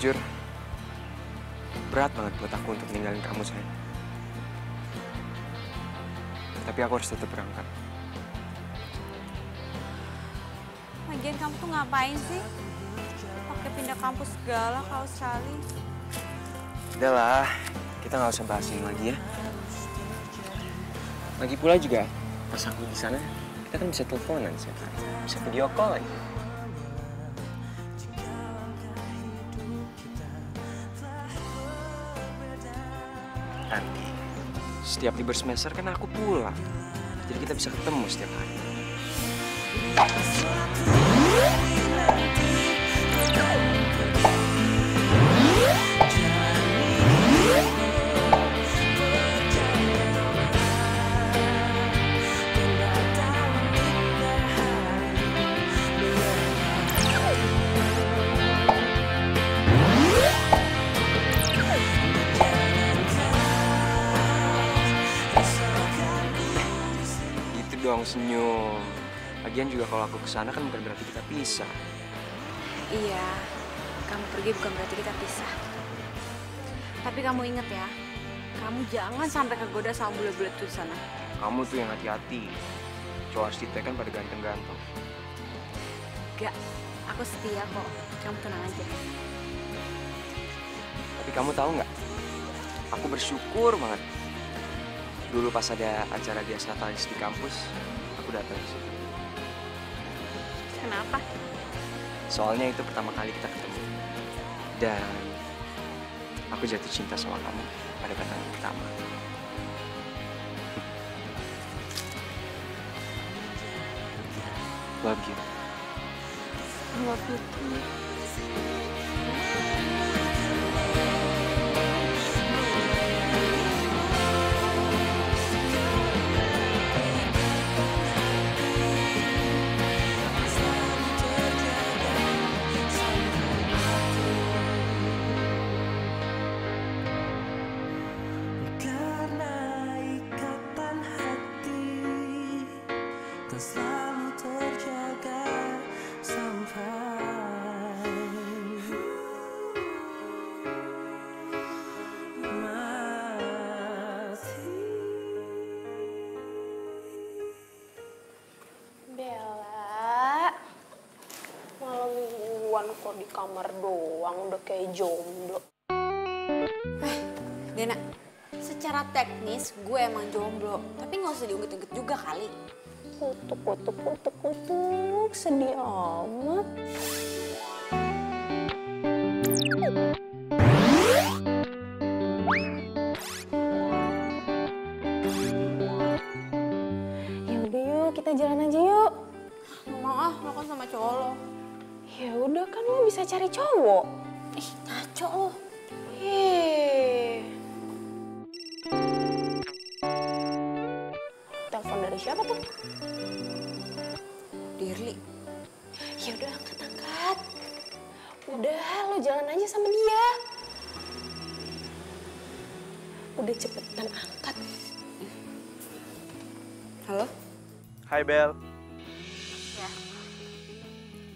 Jujur, berat banget buat aku untuk ninggalin kamu, sayang. Tapi aku harus tetap berangkat. Lagian kamu tuh ngapain sih? Pakai pindah kampus segala ke Australia. Udah lah, kita nggak usah bahas ini lagi ya. Lagi pula juga, pas aku di sana, kita kan bisa teleponan setiap hari. Bisa video call lagi. Nanti, setiap libur semester kan aku pulang. Jadi kita bisa ketemu setiap hari. Gitu dong, senyum. Lagian juga kalau aku kesana kan bukan berarti kita pisah. Iya, kamu pergi bukan berarti kita pisah. Tapi kamu inget ya, kamu jangan sampai kegoda sama bule-bule tuh di sana. Kamu tuh yang hati-hati. Cowok Astita kan pada ganteng-ganteng. Gak, aku setia kok. Kamu tenang aja. Tapi kamu tahu nggak? Aku bersyukur banget. Dulu pas ada acara Dias Natalis di kampus, aku datang ke situ. Kenapa? Soalnya itu pertama kali kita ketemu. Dan aku jatuh cinta sama kamu pada pandangan pertama. Love you. I love you too. Karena ikatan hati tak selalu terjaga sampai mati. Bella, malam mingguan kok di kamar doang udah kayak jomblo. Dena, secara teknis gue emang jomblo. Tapi nggak usah diungkit-ungkit juga kali. Kutuk, sedih amat. Yaudah yuk, kita jalan aja yuk. Mau ah, lo kan sama cowok lo. Ya udah kan lo bisa cari cowok. Ih, ngaco lo. Telepon dari siapa tuh? Dirli. Ya udah angkat. Udah, lo jalan aja sama dia. Udah cepetan angkat. Halo? Hai Bel, Ya,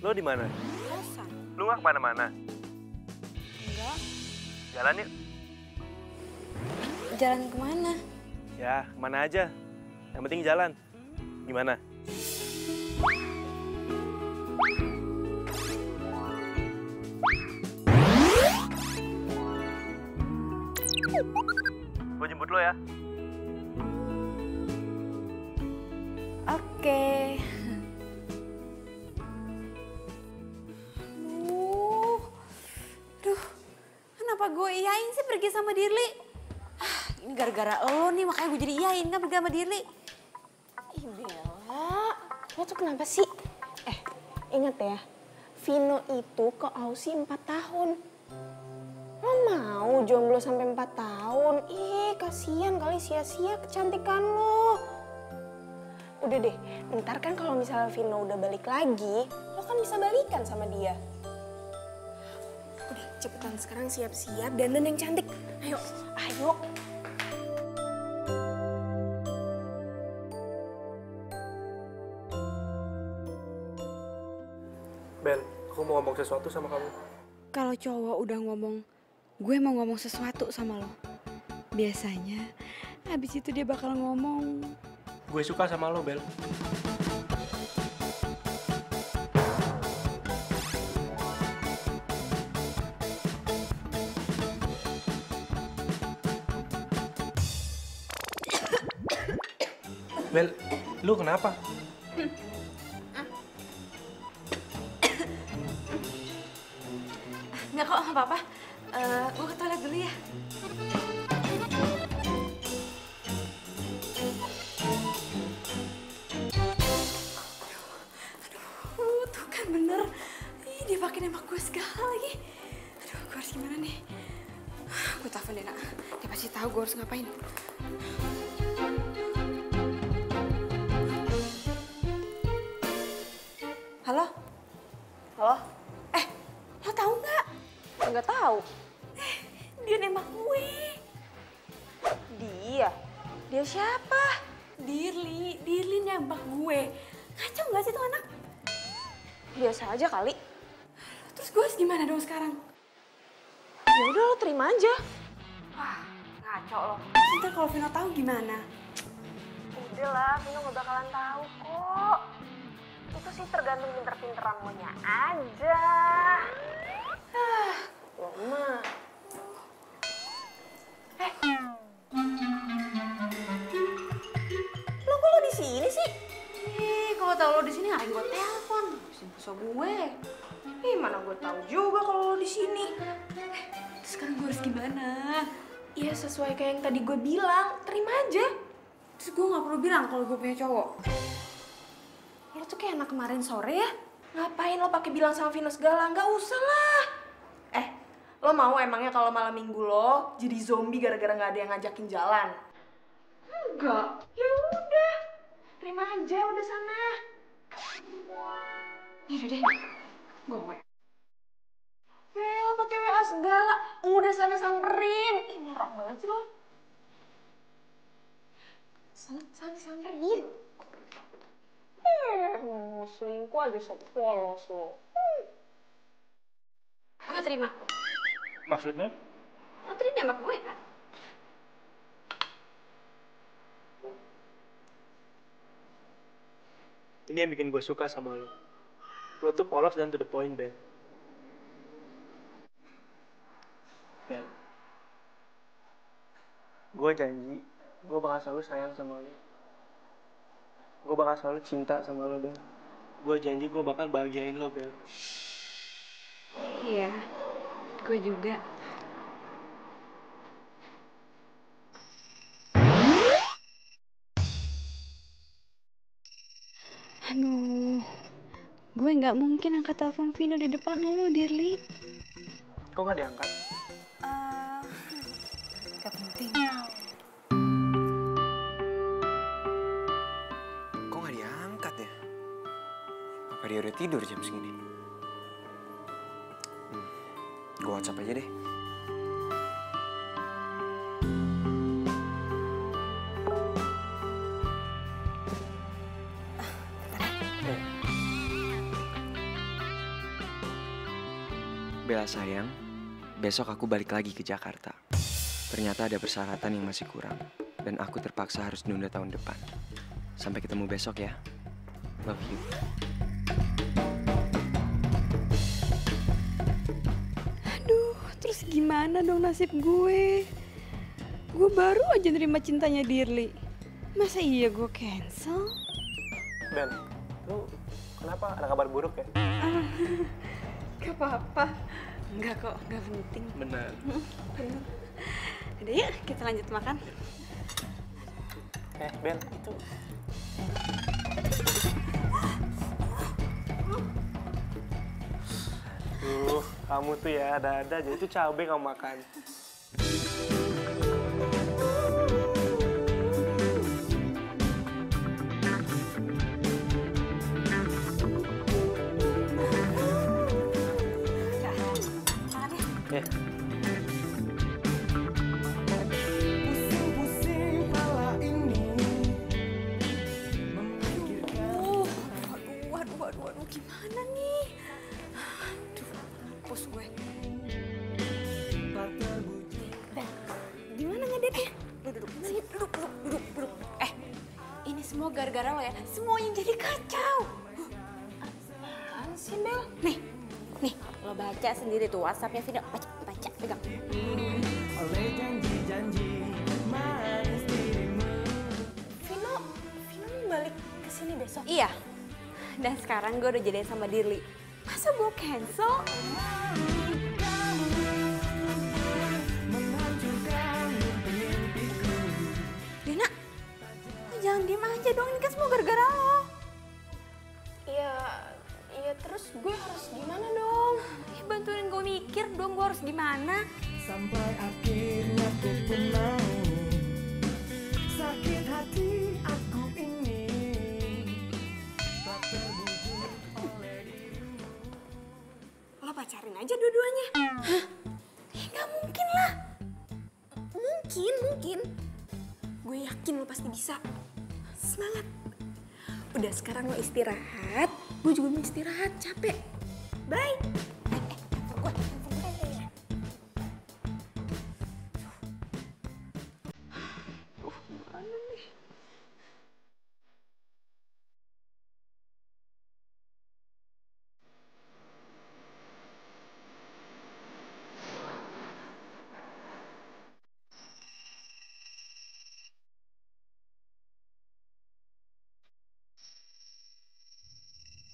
lo di mana? kosan. Lo nggak kemana-mana? Enggak. Jalan yuk. Jalan kemana? Ya, kemana aja. Yang penting jalan. Gimana? Gue jemput lo ya. Oke. Duh, kenapa gue iyain sih pergi sama Dirli? Ini gara-gara lo nih, makanya gue jadi iyain kan pergi sama Dirli. Ih Bella, lo tuh kenapa sih? Ingat ya, Vino itu ke Aussie 4 tahun. Lo mau jomblo sampai 4 tahun? Ih, kasihan kali sia-sia kecantikan lo. Udah deh, ntar kan kalau misalnya Vino udah balik lagi, lo kan bisa balikan sama dia. Udah, cepetan sekarang siap-siap, dandan yang cantik. Ayo. Bel, aku mau ngomong sesuatu sama kamu. kalau cowok udah ngomong, gue mau ngomong sesuatu sama lo, biasanya habis itu dia bakal ngomong, Gue suka sama lo, Bel. Bel, lu kenapa? nggak kok, nggak apa-apa. Gue ke toilet dulu ya. Tuh kan bener. Ih, dia pakai nembak gue segala lagi. Aduh, gue harus gimana nih? Gue telepon deh, Nak. Dia pasti tahu gue harus ngapain. Halo? Halo? Lo tahu nggak? Nggak tahu. Dia nembak gue. Dia? Dia siapa? Dirli nembak gue. Kacau nggak sih tuh anak? Biasa aja kali. Terus gue harus gimana dong sekarang? Ya udah lo terima aja. Wah, ngaco lo. Ntar kalau Vino tahu gimana? Udah lah, Vino gak bakalan tahu kok. Itu sih tergantung pinter-pinteran lo nya aja. Lo mah. Lo kok lo di sini sih? Kalau tahu lo di sini ngapain gue telepon? Bisa gue. Mana gue tahu juga kalau lo di sini. Sekarang gue harus gimana? Ya sesuai kayak yang tadi gue bilang, terima aja. Terus gue nggak perlu bilang kalau gue punya cowok. Lo tuh kayak anak kemarin sore ya. Ngapain lo pakai bilang sama Vino segala? Nggak usah lah. Lo mau emangnya kalau malam minggu lo jadi zombie gara-gara nggak ada yang ngajakin jalan? Enggak. Ya udah, terima aja udah sana. Yaudah deh, gue mau. Lo pakai WA segala, udah sana samperin. Ih, norak banget sih lo. Sana samperin. Selingkuh aja sok polos lo. Gue terima. Maksudnya? Lo tadi nembak gue kan? Ini yang bikin gue suka sama lo. Lo tuh polos dan to the point, Ben. Ben. Gue janji, gue bakal selalu sayang sama lo. Gue bakal selalu cinta sama lo, Ben. Gue janji gue bakal bahagiain lo, Ben. Iya, gue juga. Aduh, gue nggak mungkin angkat telepon Vino di depan lo, Dirli. Kok gak diangkat? Gak penting. Kok nggak diangkat ya? Apa dia udah tidur jam segini? Gue WhatsApp aja deh. Bella sayang, besok aku balik lagi ke Jakarta. Ternyata ada persyaratan yang masih kurang, dan aku terpaksa harus nunda tahun depan. Sampai ketemu besok ya. Love you. Aduh, terus gimana dong nasib gue? Gue baru aja nerima cintanya Dirli. Masa iya gue cancel? Ben, lu kenapa? Ada kabar buruk ya? Gak apa-apa. Enggak kok, gak penting. Benar. Udah yuk, kita lanjut makan. Ben, itu... Kamu tuh ya ada-ada aja. Itu cabai kamu makan. Ya. Pusing-pusing kala ini. Waduh, gimana nih? Aduh, mampus gue. semua gara-gara lo ya. Semuanya jadi kacau. Apaan sih, Bel? Nih, lo baca sendiri tuh WhatsApp-nya Vino. Baca, pegang. Oleh janji-janji manis dirimu. Vino mau balik ke sini besok? Iya. Dan sekarang gue udah jadian sama Dirli. Masa gue cancel? Dina, lo jangan diem aja dong. Ini kan semua gara-gara lo. Iya, terus gue harus gimana dong? Bantuin gue mikir dong, gue harus gimana? Sampai akhirnya ku pun mau. Sakit hati aku ini tak terbujuk oleh dirimu. Lo pacarin aja dua-duanya. Hah? Gak mungkin lah. Mungkin. Gue yakin lo pasti bisa. Semangat. Udah sekarang lo istirahat. Gue juga mau istirahat, capek. Bye.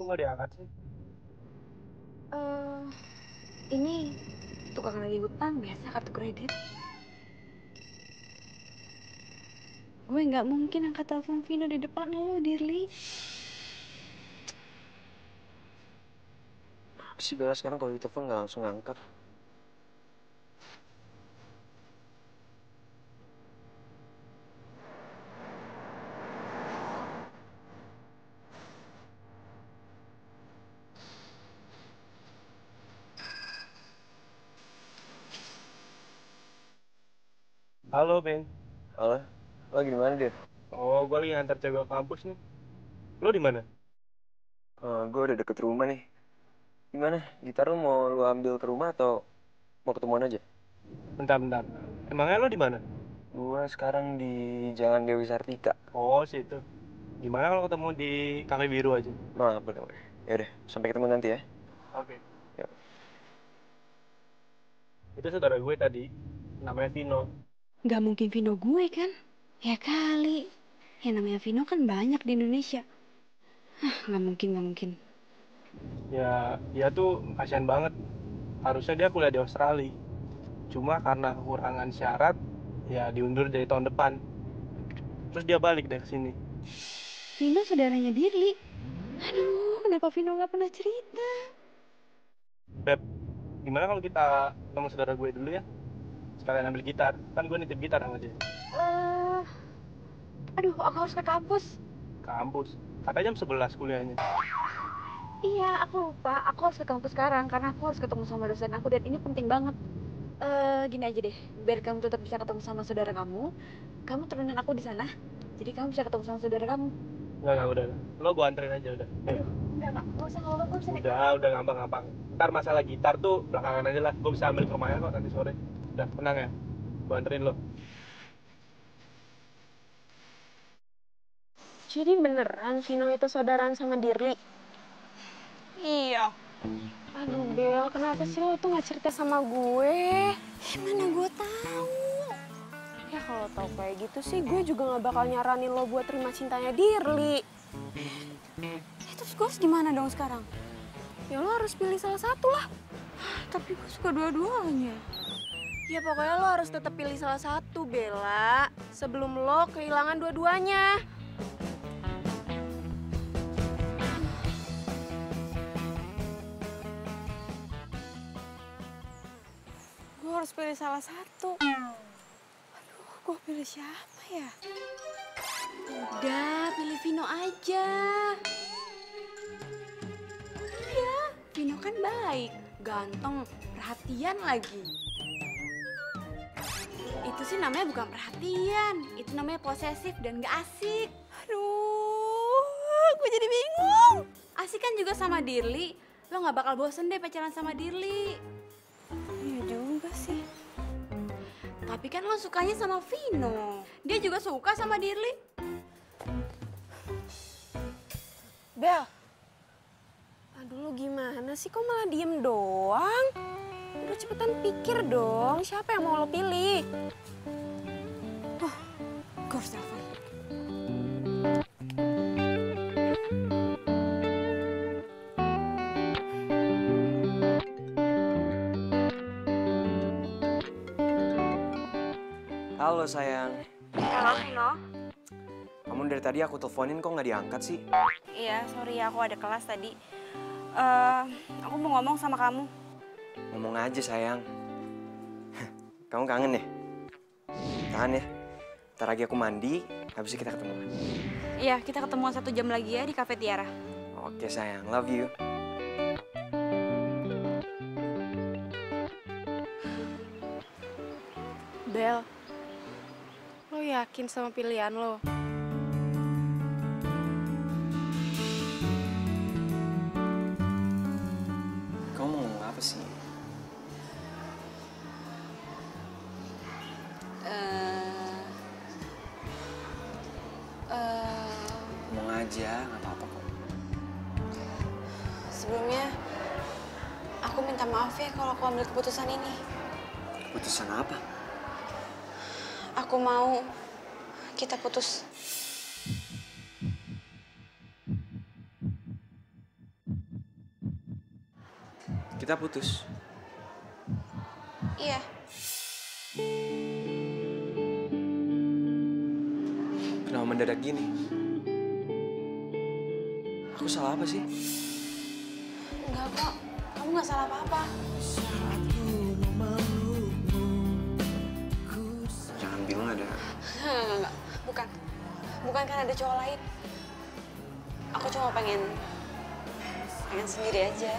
Kok nggak diangkat sih? Ini tukang lagi hutang biasa kartu kredit. Gue nggak mungkin angkat telepon Vino di depan lo, Dirli. Si Bella sekarang kalau ditelepon nggak langsung ngangkat. Halo, Ben. Halo, lo lagi di mana, Dir? Oh, gue lagi ngantar cewek ke kampus nih. Lo di mana? Gue udah deket rumah nih. Gimana? Gitar lo mau lo ambil ke rumah atau mau ketemuan aja? Bentar. Emangnya lo di mana? Gue sekarang di Jalan Dewi Sartika. Oh, situ. Gimana kalau ketemu di Kafe Biru aja? Nah, boleh. Yaudah, sampai ketemu nanti ya. Oke. Yuk. Itu saudara gue tadi, namanya Vino. Gak mungkin Vino gue kan? Ya kali. Yang namanya Vino kan banyak di Indonesia. Gak mungkin. Ya, dia tuh kasihan banget. Harusnya dia kuliah di Australia. Cuma karena kekurangan syarat, ya diundur dari tahun depan. Terus dia balik deh ke sini. Vino saudaranya Dirli. Aduh, kenapa Vino gak pernah cerita? Beb, gimana kalau kita ketemu saudara gue dulu ya? Sekalian ambil gitar. Kan gue nitip gitar sama dia. Aduh, aku harus ke kampus. Kampus. Katanya jam 11 kuliahnya. Iya, aku lupa. Aku harus ke kampus sekarang karena aku harus ketemu sama dosen aku dan ini penting banget. Gini aja deh, biar kamu tetap bisa ketemu sama saudara kamu turunin aku di sana. Jadi kamu bisa ketemu sama saudara kamu. Enggak, udah. Lo gue anterin aja udah. Aduh, enggak usah ngomong, gak usah. Udah gampang. Ntar masalah gitar tuh belakangan aja lah. Gue bisa ambil ke rumahnya kok nanti sore. Udah, tenang ya. Gue anterin lo. Jadi beneran Vino itu saudaraan sama Dirli? Iya. Aduh, Bel, kenapa sih lo tuh gak cerita sama gue? Mana gue tahu. Ya kalau tau kayak gitu sih, gue juga gak bakal nyaranin lo buat terima cintanya Dirli. Terus gue harus gimana dong sekarang? Ya lo harus pilih salah satu lah. Tapi gue suka dua-duanya. Ya pokoknya lo harus tetap pilih salah satu, Bella. Sebelum lo kehilangan dua-duanya. Gue harus pilih salah satu. Aduh, gue pilih siapa ya? Udah, pilih Vino aja. Iya, Vino kan baik, ganteng, perhatian lagi. Itu sih namanya bukan perhatian, itu namanya posesif dan gak asik. Aduh, gue jadi bingung. Asik kan juga sama Dirli, lo gak bakal bosen deh pacaran sama Dirli. Iya juga sih. Tapi kan lo sukanya sama Vino, dia juga suka sama Dirli. Bel. Aduh lu gimana sih, kok malah diem doang? Udah cepetan pikir dong, siapa yang mau lo pilih? Gue harus telepon. Halo sayang. Halo, Vino. Kamu dari tadi aku teleponin kok nggak diangkat sih? Iya, sorry ya, aku ada kelas tadi. Aku mau ngomong sama kamu. Ngomong aja sayang. Kamu kangen ya? Tahan ya. Ntar lagi aku mandi, habis itu kita ketemu. Iya, kita ketemuan 1 jam lagi ya di Cafe Tiara. Oke sayang, love you. Bel, lo yakin sama pilihan lo? Kamu mau ngomong apa sih? Ngomong aja, nggak apa-apa kok. Sebelumnya, aku minta maaf ya kalau aku ambil keputusan ini. Keputusan apa? Aku mau kita putus. Kita putus. Iya. Kenapa mendadak gini? Aku salah apa sih? Enggak kok, kamu nggak salah apa-apa. Jangan bilang ada. Enggak. Bukan karena ada cowok lain. Aku cuma pengen sendiri aja.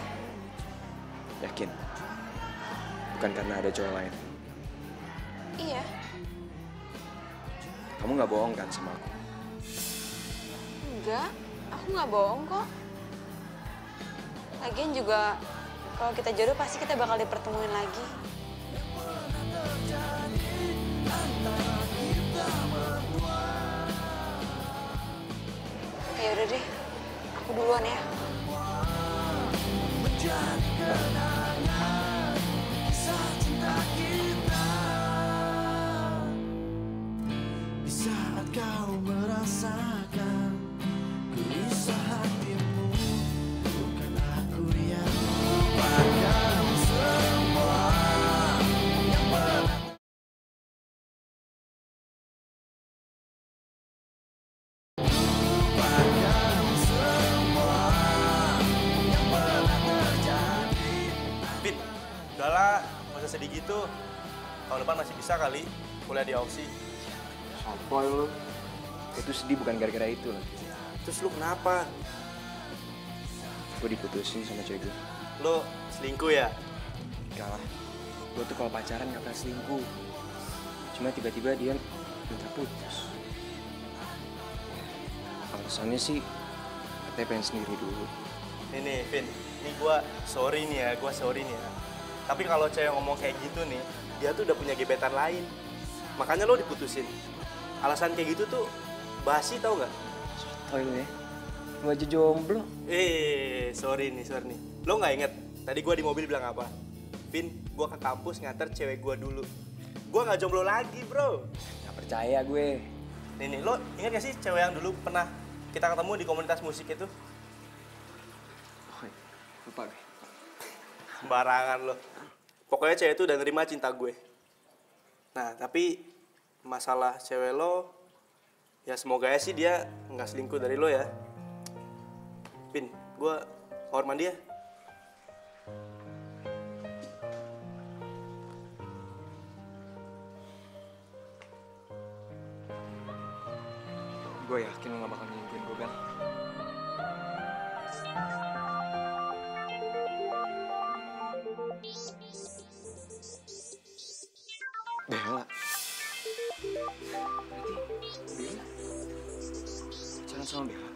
Yakin? Bukan karena ada cowok lain. Iya. Kamu nggak bohong kan sama aku? Enggak, aku nggak bohong kok. Lagian juga kalau kita jodoh pasti kita bakal dipertemuin lagi. Ya udah deh, aku duluan ya. Di saat kau merasakan gelisah hatimu, bukan aku yang lupakan semua yang pernah. Vin, udahlah, nggak usah sedih gitu. Tahun depan masih bisa kali kuliah di Aussie. Sampai lu. Itu sedih bukan gara-gara itu loh. Terus lu kenapa? Gue diputusin sama cewek gue. Lu selingkuh ya? Enggak lah. Gue tuh kalau pacaran nggak pernah selingkuh. Cuma tiba-tiba dia minta putus. Alasannya sih katanya pengen sendiri dulu. Ini Vin, ini gua sorry nih ya. Tapi kalau cewek ngomong kayak gitu nih, dia tuh udah punya gebetan lain. Makanya lo diputusin. Alasan kayak gitu tuh basi, tau nggak? Sotoy lu ya. Lu aja jomblo. Sorry nih. Lo nggak inget tadi gua di mobil bilang apa? Vin, gua ke kampus nganter cewek gua dulu. Gua nggak jomblo lagi, bro. Nggak percaya gue. Nih, lo inget gak sih cewek yang dulu pernah kita ketemu di komunitas musik itu? Oh, lupa gue. Sembarangan lo. Pokoknya cewek itu udah nerima cinta gue. Nah, tapi masalah cewek lo, ya semoga ya sih dia nggak selingkuh dari lo ya. Vin, gue kamar mandi ya. Gue yakin lo gak bakal nyingkuin gue, Bel. Bella. Berarti Bella pacaran sama Bella.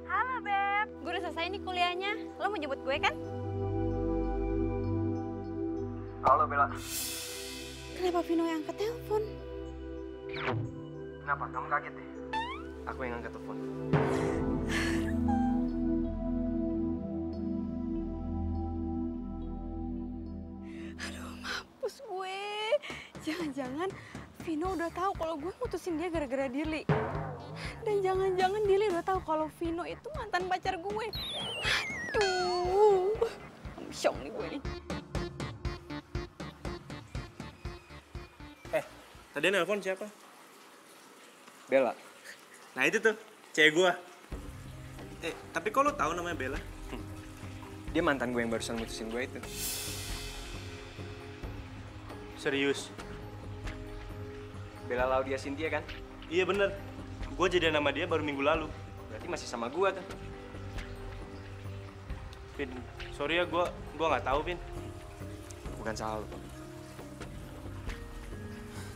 Halo, Beb. Gue udah selesai nih kuliahnya. Lo mau jemput gue kan? Halo, Bella. Kenapa Vino yang angkat telepon? Kenapa? Kamu kaget deh? Aku yang angkat telepon. Mampus gue. Jangan-jangan Vino udah tahu kalau gue mutusin dia gara-gara Dirli. Dan jangan-jangan Dirli udah tahu kalau Vino itu mantan pacar gue. Aduh. Amsyong nih gue nih. Tadi nelpon siapa? Bella. Nah itu tuh, cewek gua. Tapi kok lo tahu namanya Bella? Dia mantan gue yang barusan mutusin gue itu. Serius? Bella Laudia Cynthia kan? Iya bener. Gue jadian sama dia baru minggu lalu. Berarti masih sama gue tuh. Vin, sorry ya, gua nggak tahu, Vin. Bukan salah lo.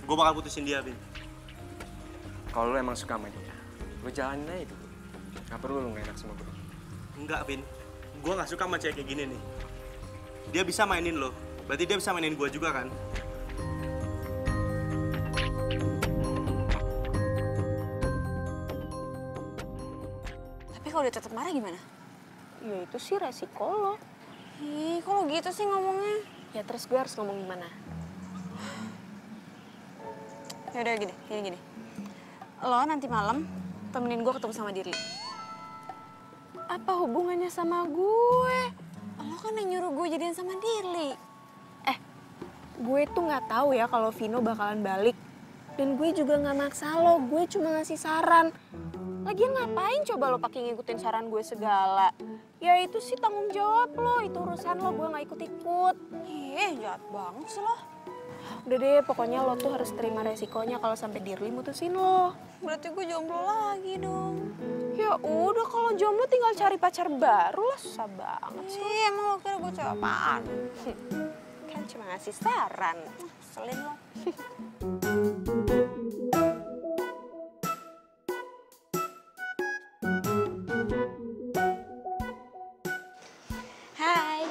Gue bakal putusin dia, Vin. Kalau lo emang suka sama dia, lo jalanin aja dulu. Gak perlu lo gak enak sama gue. Enggak, Vin. Gue nggak suka sama cewek kayak gini nih. Dia bisa mainin lo, berarti dia bisa mainin gue juga kan? Tapi kalau dia tetap marah gimana? Ya itu sih resiko lo. Ih, kok lo gitu sih ngomongnya? Ya terus gue harus ngomong gimana? Yaudah gini. Lo nanti malam temenin gue ketemu sama Dirli. Apa hubungannya sama gue? Lo kan yang nyuruh gue jadian sama Dirli. Gue tuh nggak tahu ya kalau Vino bakalan balik. Dan gue juga nggak maksa lo, gue cuma ngasih saran. Lagian ngapain coba lo pakai ngikutin saran gue segala? Ya itu sih tanggung jawab lo, itu urusan lo, gue nggak ikut-ikut. Jahat banget sih lo. Udah deh, pokoknya lo tuh harus terima resikonya kalau sampai Dirli mutusin lo. Berarti gue jomblo lagi dong. Ya udah, kalau jomblo tinggal cari pacar baru lah, susah banget sih. Emang lo kira gue cewek apaan? Kan cuma ngasih saran. Selin lo. Hai.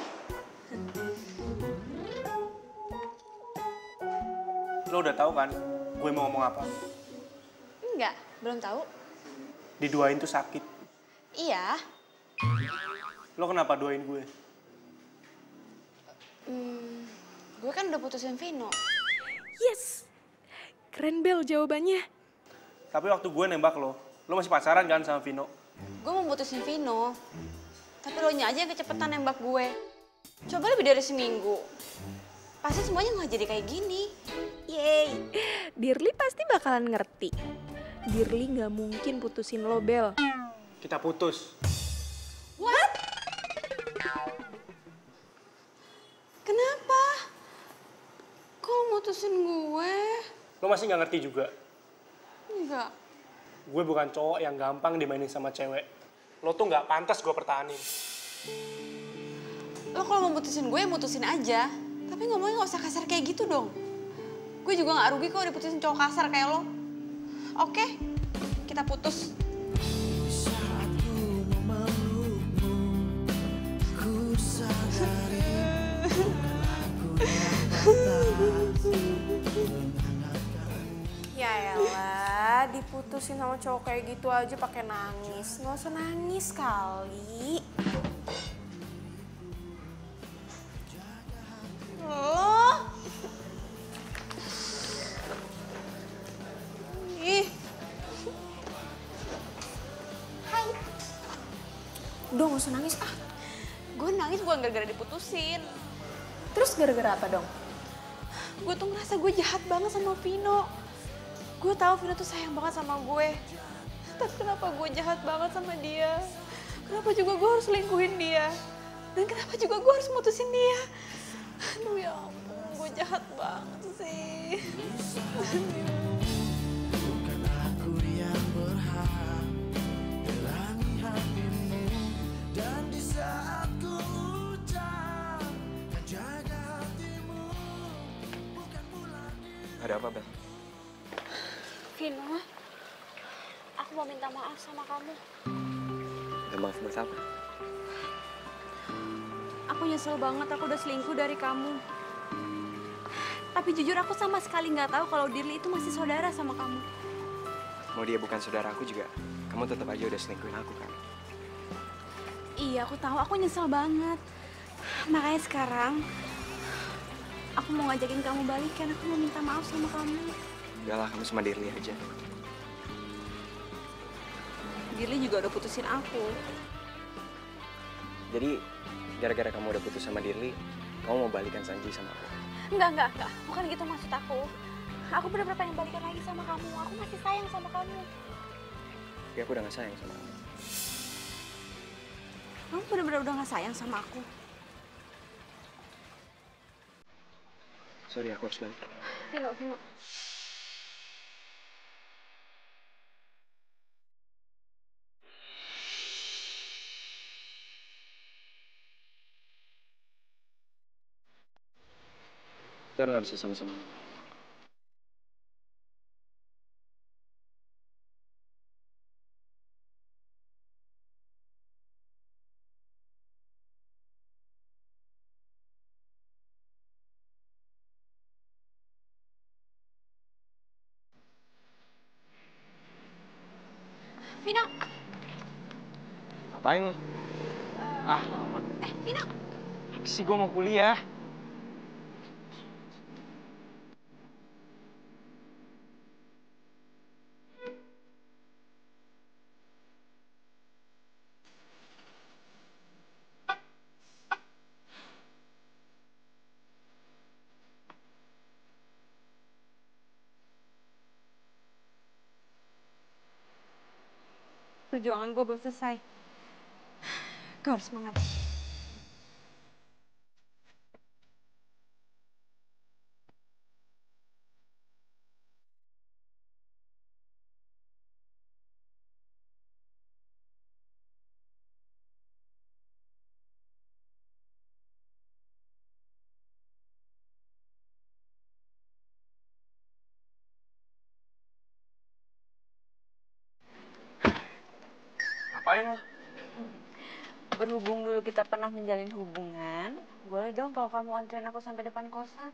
Lo udah tahu kan gue mau ngomong apa? Enggak, belum tahu. Diduain tuh sakit. Iya. Lo kenapa duain gue? Gue kan udah putusin Vino. Yes! Keren Bel jawabannya. Tapi waktu gue nembak lo masih pacaran kan sama Vino? Gue mau putusin Vino. Tapi lo nya aja yang kecepetan nembak gue. Coba lebih dari seminggu. Pasti semuanya nggak jadi kayak gini. Yeay! Dirli pasti bakalan ngerti. Dirli nggak mungkin putusin lo, Bel. Kita putus. What? Kenapa? Kok mutusin gue? Lo masih nggak ngerti juga? Enggak. Gue bukan cowok yang gampang dimainin sama cewek. Lo tuh nggak pantas gue pertahanin. Lo kalau mau mutusin gue, ya mutusin aja. Tapi ngomongnya nggak usah kasar kayak gitu dong. Gue juga nggak rugi kok diputusin cowok kasar kayak lo. Oke, kita putus. Di saat ku memelukmu, ku sadari bukan aku yang pantas menghangatkan. Ya elah, diputusin sama cowok kayak gitu aja pakai nangis. Nggak usah nangis kali. Lo? Ih. Hai. Udah nggak usah nangis ah. Gue nangis bukan gara-gara diputusin. Terus gara-gara apa dong? Gue tuh ngerasa gue jahat banget sama Vino. Gue tahu Vino tuh sayang banget sama gue. Tapi kenapa gue jahat banget sama dia? Kenapa juga gue harus selingkuhin dia? Dan kenapa juga gue harus mutusin dia? Aduh ya ampun, gue jahat banget sih. Bukan aku yang berhak hilangi hatimu. Dan di saat ku ucap kan jaga hatimu, bukan pula dia. Ada apa, Bel? Vino, aku mau minta maaf sama kamu. Minta maaf buat apa? Aku nyesel banget aku udah selingkuh dari kamu. Tapi jujur aku sama sekali nggak tahu kalau Dirli itu masih saudara sama kamu. mau dia bukan saudara aku juga, kamu tetap aja udah selingkuhin aku kan? Iya, aku tahu. Aku nyesel banget. Makanya sekarang aku mau ngajakin kamu balikan. Aku mau minta maaf sama kamu. Udah lah, kamu sama Dirli aja. Dirli juga udah putusin aku. Jadi, gara-gara kamu udah putus sama Dirli, kamu mau balikan Sanji sama aku? Enggak. Bukan gitu maksud aku. Aku bener-bener pengen balikan lagi sama kamu. Aku masih sayang sama kamu. Tapi aku udah gak sayang sama kamu. Kamu bener-bener udah gak sayang sama aku. Sorry, aku harus balik. Vino. Kita nggak bisa sama-sama. Vino. Ngapain lo? Vino. Apa sih, gue mau kuliah. Perjuangan gue belum selesai. Kau harus semangat. Ngapain lo? Berhubung dulu kita pernah menjalin hubungan, boleh dong kalau kamu anterin aku sampai depan kosan.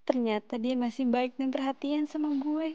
Ternyata dia masih baik dan perhatian sama gue.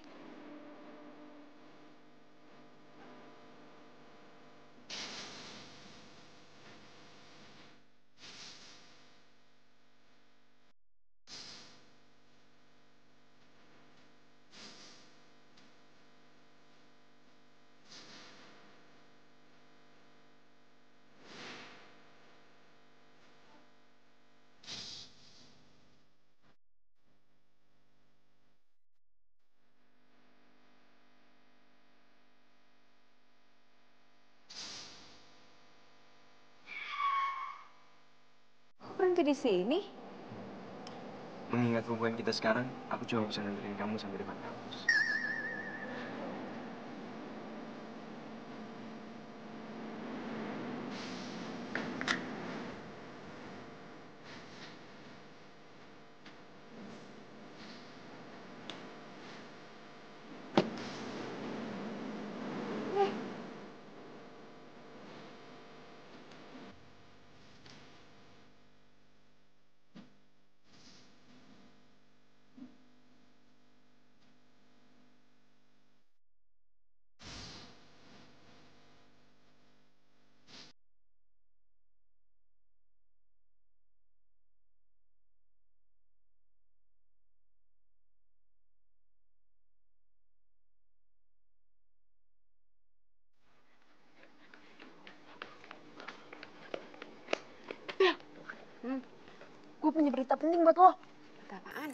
Berhenti di sini? Mengingat hubungan kita sekarang, aku cuma bisa nganterin kamu sampai depan kampus. Gue punya berita penting buat lo. Berita apaan?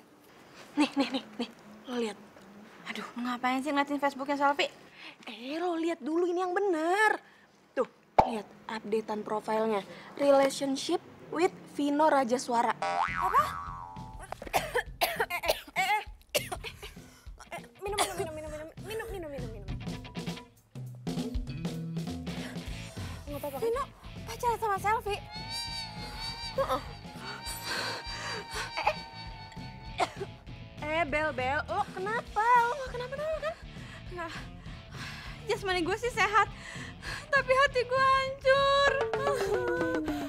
Nih. Lo lihat. Aduh, ngapain sih ngeliatin Facebooknya Selfie? Lo lihat dulu ini yang bener. Tuh, lihat updatean profilnya. Relationship with Vino Rajaswara. Apa? Minum. Nggak apa-apa kan? Vino pacaran sama Selfie. Bel, lo kenapa? Lo gak kenapa-napa kan? Nggak. Jasmani gue sih sehat, tapi hati gue hancur.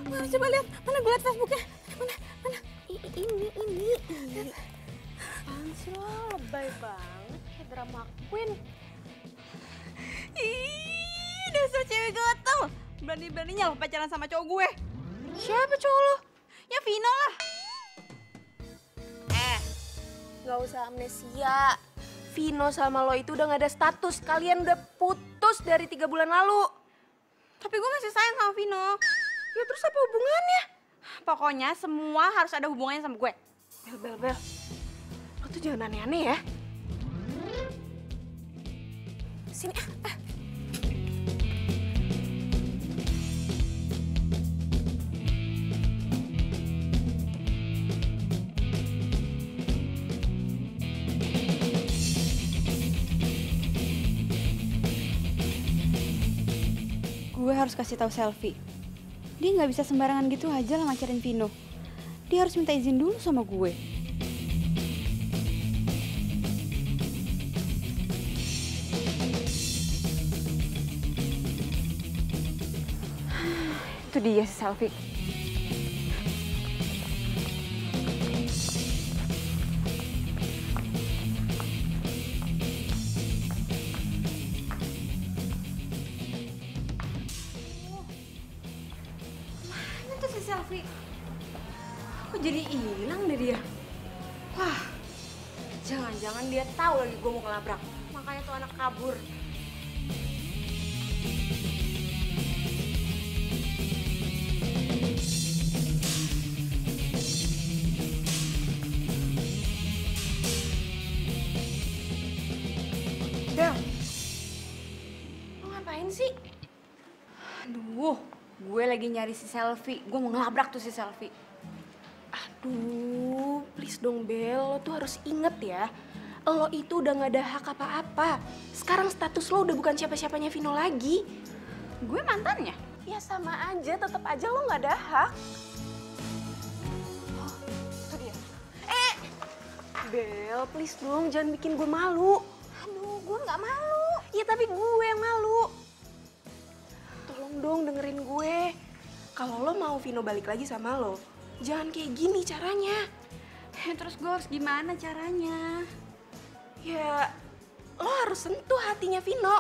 Mana coba lihat, mana gue lihat Facebooknya? Mana? ini. Apaan sih lo, lebay banget kayak drama queen. Ih, dasar cewek gatel. Berani-beraninya lo pacaran sama cowok gue. Siapa cowok lo? Ya Vino lah. Gak usah amnesia. Vino sama lo itu udah gak ada status. Kalian udah putus dari 3 bulan lalu. Tapi gue masih sayang sama Vino. Ya terus apa hubungannya? Pokoknya semua harus ada hubungannya sama gue. Bel. Lo tuh jangan aneh-aneh ya. Sini Gue harus kasih tahu Selfie. Dia nggak bisa sembarangan gitu aja lah ngacarin Vino. Dia harus minta izin dulu sama gue. Itu dia si Selfie. Mana tuh si Selfie? Kok jadi hilang deh dia? Wah, jangan-jangan dia tahu lagi gue mau ngelabrak. Makanya tuh anak kabur. Bel, lo ngapain sih? Aduh, gue lagi nyari si Selfie. Gue mau ngelabrak tuh si Selfie. Aduh, please dong Bel, lo tuh harus inget ya. Lo itu udah gak ada hak apa-apa. Sekarang status lo udah bukan siapa-siapanya Vino lagi. Gue mantannya. Ya sama aja, tetap aja lo gak ada hak. Oh, itu dia. Bel, please dong, jangan bikin gue malu. Aduh, gue nggak malu. Ya tapi gue yang malu. Tolong dong dengerin gue. Kalau lo mau Vino balik lagi sama lo, jangan kayak gini caranya. Terus gue harus gimana caranya? Ya, lo harus sentuh hatinya Vino.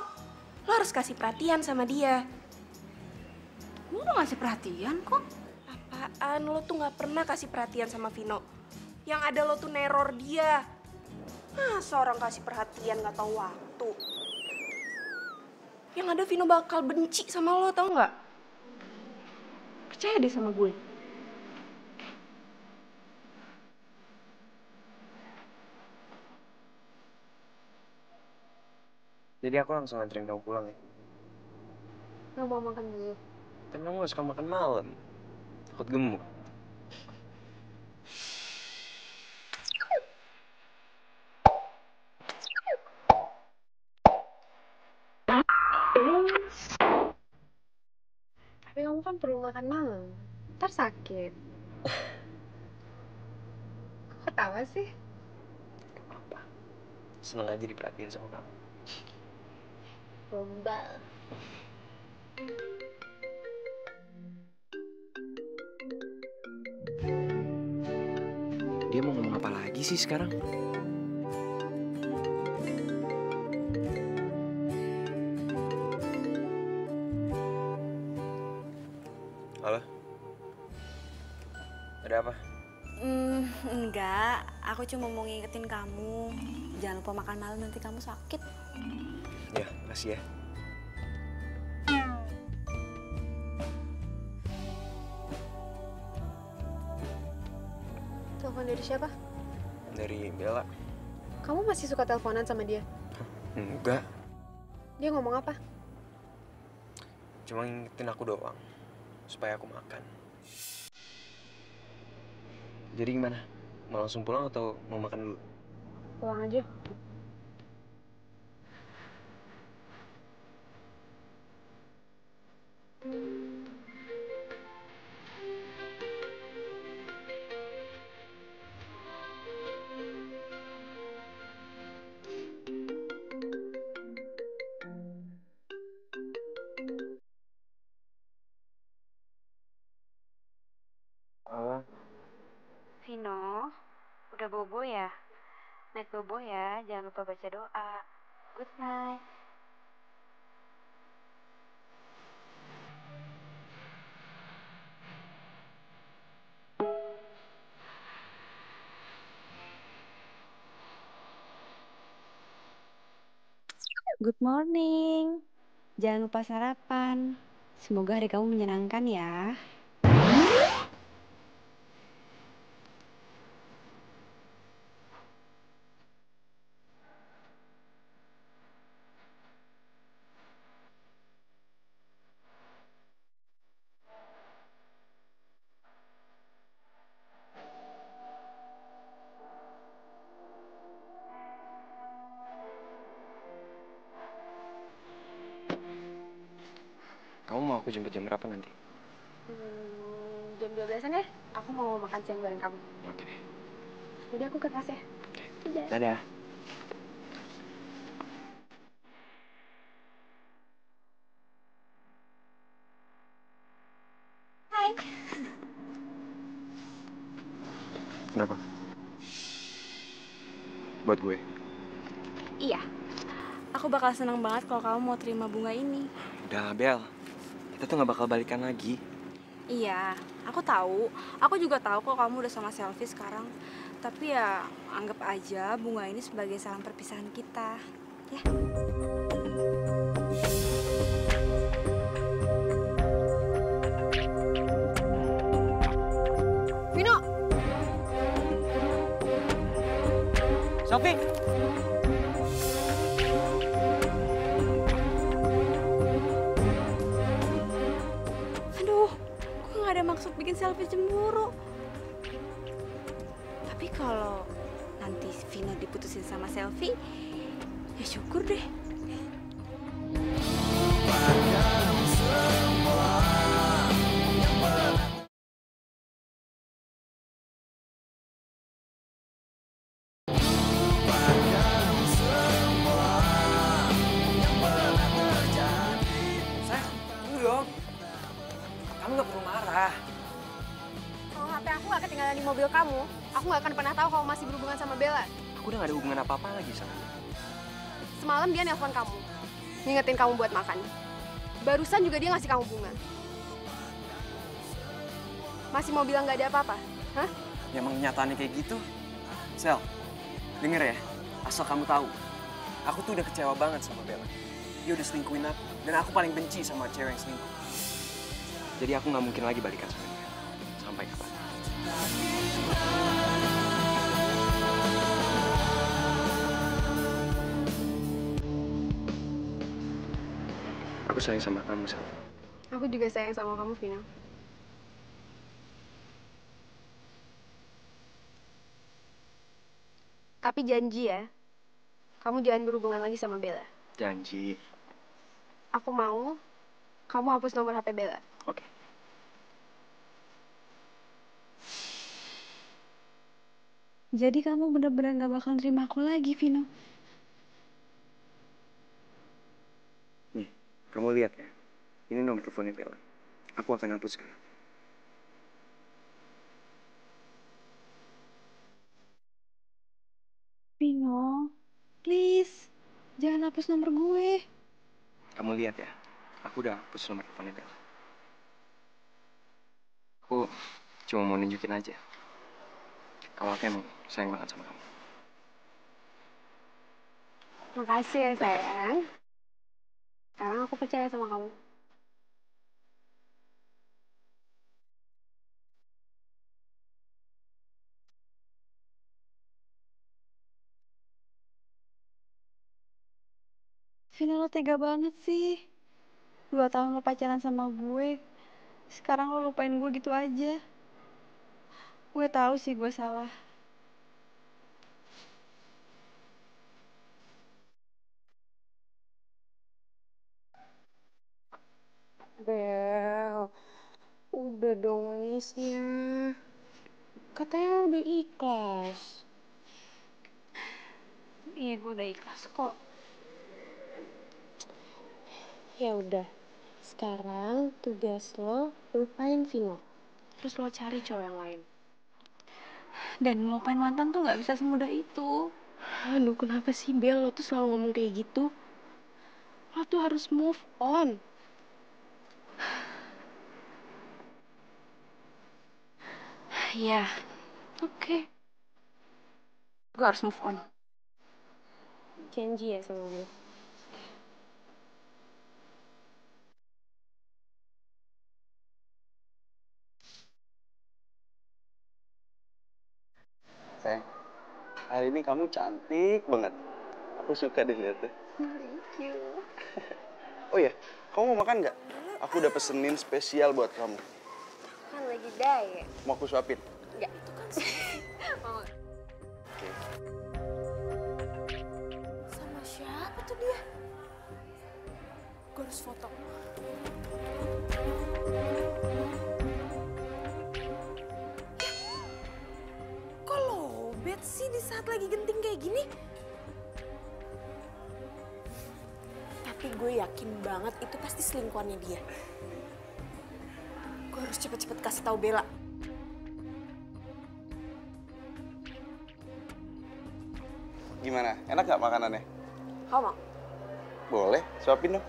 Lo harus kasih perhatian sama dia. Gue udah ngasih perhatian kok. Apaan? Lo tuh gak pernah kasih perhatian sama Vino. Yang ada lo tuh neror dia. Seorang kasih perhatian gak tahu waktu. Yang ada Vino bakal benci sama lo, tau gak? Percaya deh sama gue. Jadi aku langsung nganterin kamu pulang ya. Gak mau makan dulu. Tapi kamu gak suka makan malam. Takut gemuk. Tapi kamu kan perlu makan malam. Ntar sakit. Kok ketawa sih? Gak apa-apa. Seneng aja diperhatiin sama kamu. Gombal. Dia mau ngomong apa lagi sih sekarang? Halo? Ada apa? Enggak. Aku cuma mau ngingetin kamu. Jangan lupa makan malam, nanti kamu sakit. Ya, makasih ya. Telepon dari siapa? Dari Bella. Kamu masih suka teleponan sama dia? Enggak. Dia ngomong apa? Cuma ngingetin aku doang. Supaya aku makan. Jadi gimana? Mau langsung pulang atau mau makan dulu? Pulang aja. Apa? Vino, bobo ya? Naik bobo ya, jangan lupa baca doa. Good night. Good morning. Jangan lupa sarapan. Semoga hari kamu menyenangkan ya. Kamu mau aku jemput jam berapa nanti? Jam 12-an ya? Aku mau makan siang bareng kamu. Oke. Jadi aku ke kelas ya. Dadah. Dadah. Kenapa? Buat gue. Iya. Aku bakal senang banget kalau kamu mau terima bunga ini. Udah, Bel. Kita tuh gak bakal balikan lagi. Iya, aku tahu. Aku juga tahu kok kamu udah sama Selfie sekarang. Tapi ya anggap aja bunga ini sebagai salam perpisahan kita. Ya. Vino! Sophie! Aduh, gue gak ada maksud bikin Selfie cemburu. Tapi kalau nanti Vino diputusin sama Selfie, ya syukur deh. Sayang, tunggu dong. Kamu gak perlu marah. Kalau HP aku gak ketinggalan di mobil kamu, aku gak akan pernah tahu kalau masih berhubungan sama Bella. Aku udah gak ada hubungan apa-apa lagi sama dia. Semalam dia nelpon kamu, ngingetin kamu buat makan. Barusan juga dia ngasih kamu bunga. Masih mau bilang gak ada apa-apa? Hah? Ya emang kenyataannya kayak gitu. Sel, denger ya, asal kamu tahu. Aku tuh udah kecewa banget sama Bella. Dia udah selingkuhin aku, dan aku paling benci sama cewek yang selingkuh. Jadi aku nggak mungkin lagi balikan sama dia. Sampai kapan? Aku sayang sama kamu, Sel. Aku juga sayang sama kamu, Vino. Tapi janji ya, kamu jangan berhubungan lagi sama Bella. Janji. Aku mau kamu hapus nomor HP Bella. Oke. Jadi kamu bener-bener gak bakal terima aku lagi, Vino. Nih, kamu lihat ya. Ini nomor teleponnya Bella. Aku akan hapus sekarang. Vino, please. Jangan hapus nomor gue. Kamu lihat ya. Aku udah hapus nomor teleponnya Bella. Aku cuma mau nunjukin aja. Kalau aku emang sayang banget sama kamu. Makasih ya, sayang. Sekarang aku percaya sama kamu. Vino, lo tega banget sih. 2 tahun lo pacaran sama gue. Sekarang lo lupain gue gitu aja. Gue tahu sih gue salah. Bel, udah dong nangisnya. Katanya udah ikhlas. Iya, gue udah ikhlas kok. Ya udah, sekarang tugas lo lupain Vino. Terus lo cari cowok yang lain. Dan ngelupain mantan tuh nggak bisa semudah itu. Aduh, kenapa sih Bel? Lo tuh selalu ngomong kayak gitu. Lo tuh harus move on. Iya, oke. Gue harus move on. Janji ya sama gue. Sayang, hari ini kamu cantik banget. Aku suka deh liatnya. Thank you. Oh iya, kamu mau makan nggak? Aku udah pesenin spesial buat kamu. Kan lagi diet. Mau aku suapin? Enggak, itu kan mau. Oke. Sama siapa tuh dia? Gue harus foto. Kok lowbat sih di saat lagi genting kayak gini? Tapi gue yakin banget itu pasti selingkuhannya dia. Gue harus cepet-cepet kasih tahu Bella. Gimana? Enak nggak makanannya? Kau mau? Boleh, suapin dong.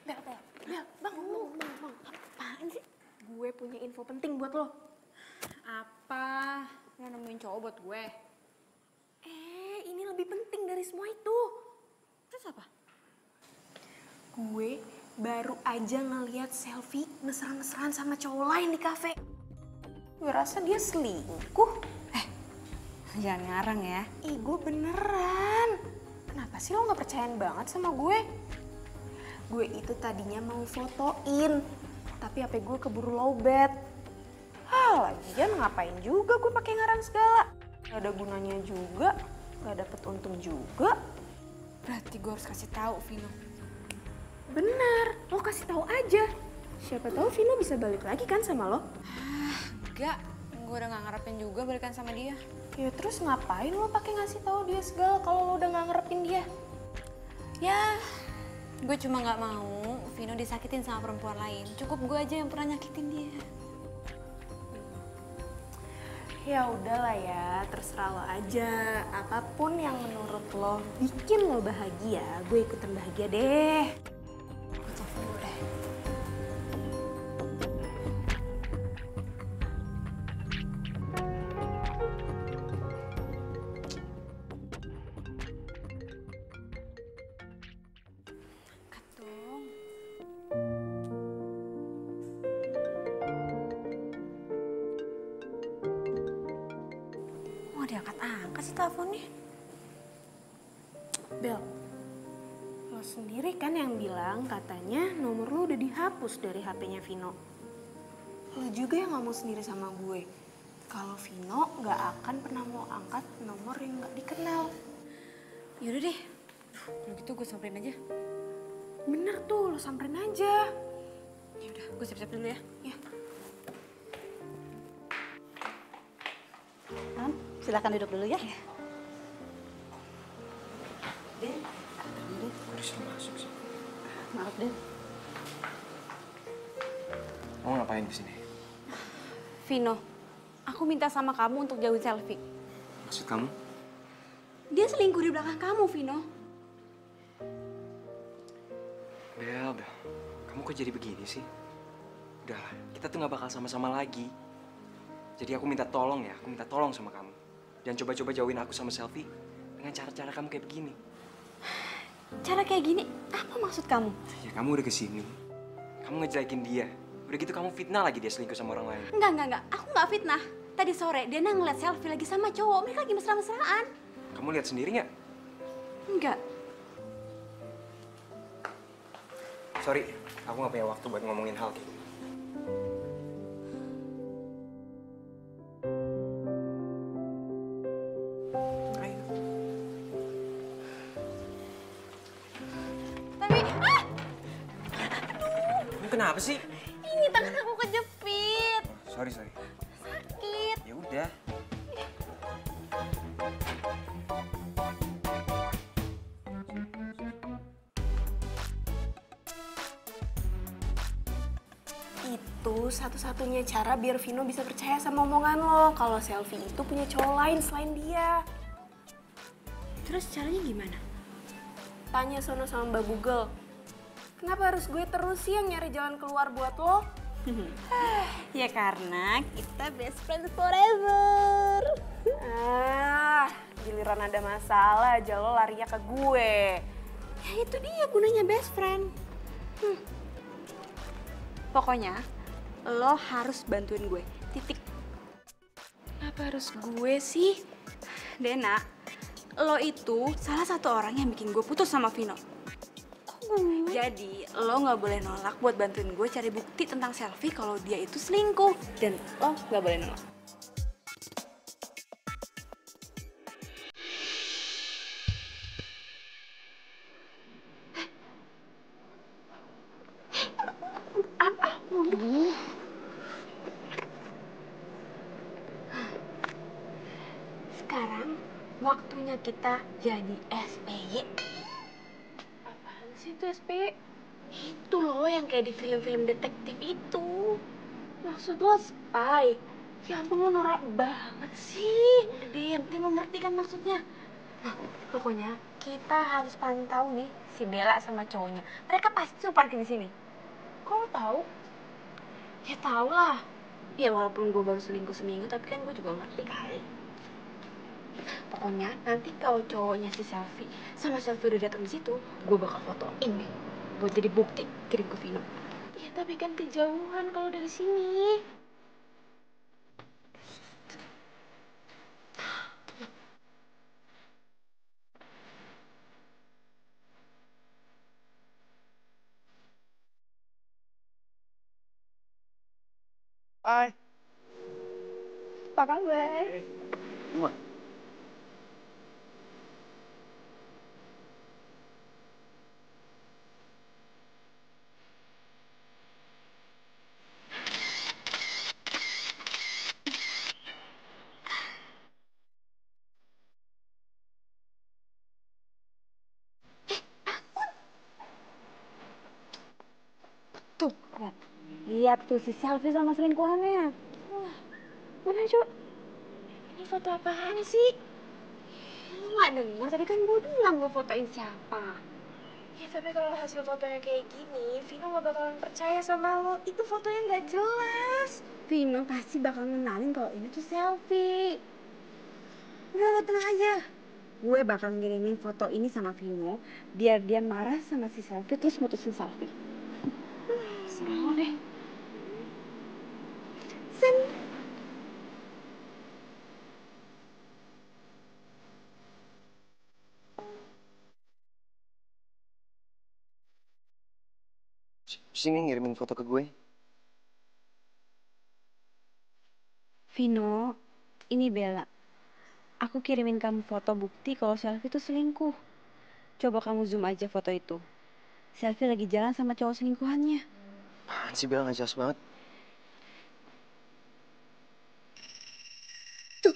Bel, bang. Apaan sih? Gue punya info penting buat lo. Apa? Mau nemuin cowok buat gue? Ini lebih penting dari semua itu. Terus apa? Gue baru aja ngeliat selfie mesra-mesraan sama cowok lain di kafe. Gue rasa dia selingkuh. Jangan ngarang ya. Ih, gue beneran. Kenapa sih lo gak percayaan banget sama gue? Gue itu tadinya mau fotoin, tapi HP gue keburu lowbat. Lagian ngapain juga gue pakai ngarang segala? Gak ada gunanya juga, gak dapet untung juga. Berarti gue harus kasih tahu Vino. Bener, lo kasih tahu aja. Siapa tahu Vino bisa balik lagi kan sama lo? Enggak, gue udah gak ngarepin juga balikan sama dia. Ya terus ngapain lo pakai ngasih tahu dia segala kalau lo udah gak ngarepin dia? Ya, gue cuma gak mau Vino disakitin sama perempuan lain. Cukup gue aja yang pernah nyakitin dia. Ya udahlah ya, terserah lo aja. Apapun yang menurut lo bikin lo bahagia, gue ikutan bahagia deh. Gue cek dulu deh. Katung. Mau diangkat-angkat sih teleponnya. Bel, lo sendiri kan yang bilang katanya nomor lo udah dihapus dari HP-nya Vino. Lo juga yang ngomong sendiri sama gue. Kalau Vino gak akan pernah mau angkat nomor yang gak dikenal. Yaudah deh, kalau gitu gue samperin aja. Bener tuh, lo samperin aja. Yaudah, gue siap-siap dulu ya. Ya. Non, silakan duduk dulu ya. Bisa masuk sih. Maaf, Den. Kamu ngapain kesini? Vino, aku minta sama kamu untuk jauhin selfie. Maksud kamu? Dia selingkuh di belakang kamu, Vino. Bel, kamu kok jadi begini sih? Udah, kita tuh gak bakal sama-sama lagi. Jadi aku minta tolong ya, aku minta tolong sama kamu. Jangan coba-coba jauhin aku sama selfie dengan cara-cara kamu kayak begini. Cara kayak gini, apa maksud kamu? Ya kamu udah kesini, kamu ngejelekin dia. Udah gitu kamu fitnah lagi dia selingkuh sama orang lain. Enggak. Aku nggak fitnah. Tadi sore dia ngeliat selfie lagi sama cowok. Mereka lagi mesra-mesraan. Kamu lihat sendiri nggak? Enggak. Sorry, aku nggak punya waktu buat ngomongin hal kayak gini. Ayo. Tapi, Kamu kenapa sih? ini tangan aku kejepit. Sorry. Sakit. Ya udah. Itu itu satu-satunya cara biar Vino bisa percaya sama omongan lo kalau Selfie itu punya cowok lain selain dia. Terus caranya gimana? Tanya sono sama Mbak Google. Kenapa harus gue terus sih yang nyari jalan keluar buat lo? Ya karena kita best friend forever. Giliran ada masalah aja lo larinya ke gue. Ya itu dia gunanya best friend. Pokoknya lo harus bantuin gue, titik. Kenapa harus gue sih? Dena, lo itu salah satu orang yang bikin gue putus sama Vino. Jadi lo nggak boleh nolak buat bantuin gue cari bukti tentang Selfie kalau dia itu selingkuh. Dan lo nggak boleh nolak. Sekarang waktunya kita jadi SPY. Apaan sih itu SPY? Itu loh yang kayak di film-film detektif itu. Maksud lo spy? Ya ampun, lo norak banget sih. Udah deh, yang penting lo ngerti kan maksudnya. Nah, pokoknya kita harus pantau nih si Bella sama cowoknya. Mereka pasti tuh parkir di sini. Kok lo tahu? Ya tau lah. Ya walaupun gue baru selingkuh seminggu, tapi kan gue juga ngerti kali. Pokoknya nanti kalau cowoknya si Selfie sama Selfie udah datang di situ, gue bakal fotoin nih buat jadi bukti kirim ke Vino. Ya tapi kan kejauhan kalau dari sini. Hai. Apa kabar? Gimana? Tuh, lihat tuh si Selfie sama selingkuhannya. Wah, mana coba? Ini foto apaan sih? Lu nggak denger? Tadi kan gue bilang gue fotoin siapa. Ya tapi kalau hasil fotonya kayak gini, Vino gak bakalan percaya sama lo. Itu fotonya nggak jelas. Vino pasti bakal ngenalin kalau ini tuh Selfie. Udah lo tenang aja. Gue bakal ngirimin foto ini sama Vino biar dia marah sama si Selfie terus mutusin Selfie. Serah lo deh. Sen. Sini ngirimin foto ke gue. Vino, ini Bella. Aku kirimin kamu foto bukti kalau Selfie itu selingkuh. Coba kamu zoom aja foto itu. Selfie lagi jalan sama cowok selingkuhannya. Apaan sih Bel, nggak jelas banget. Tuh.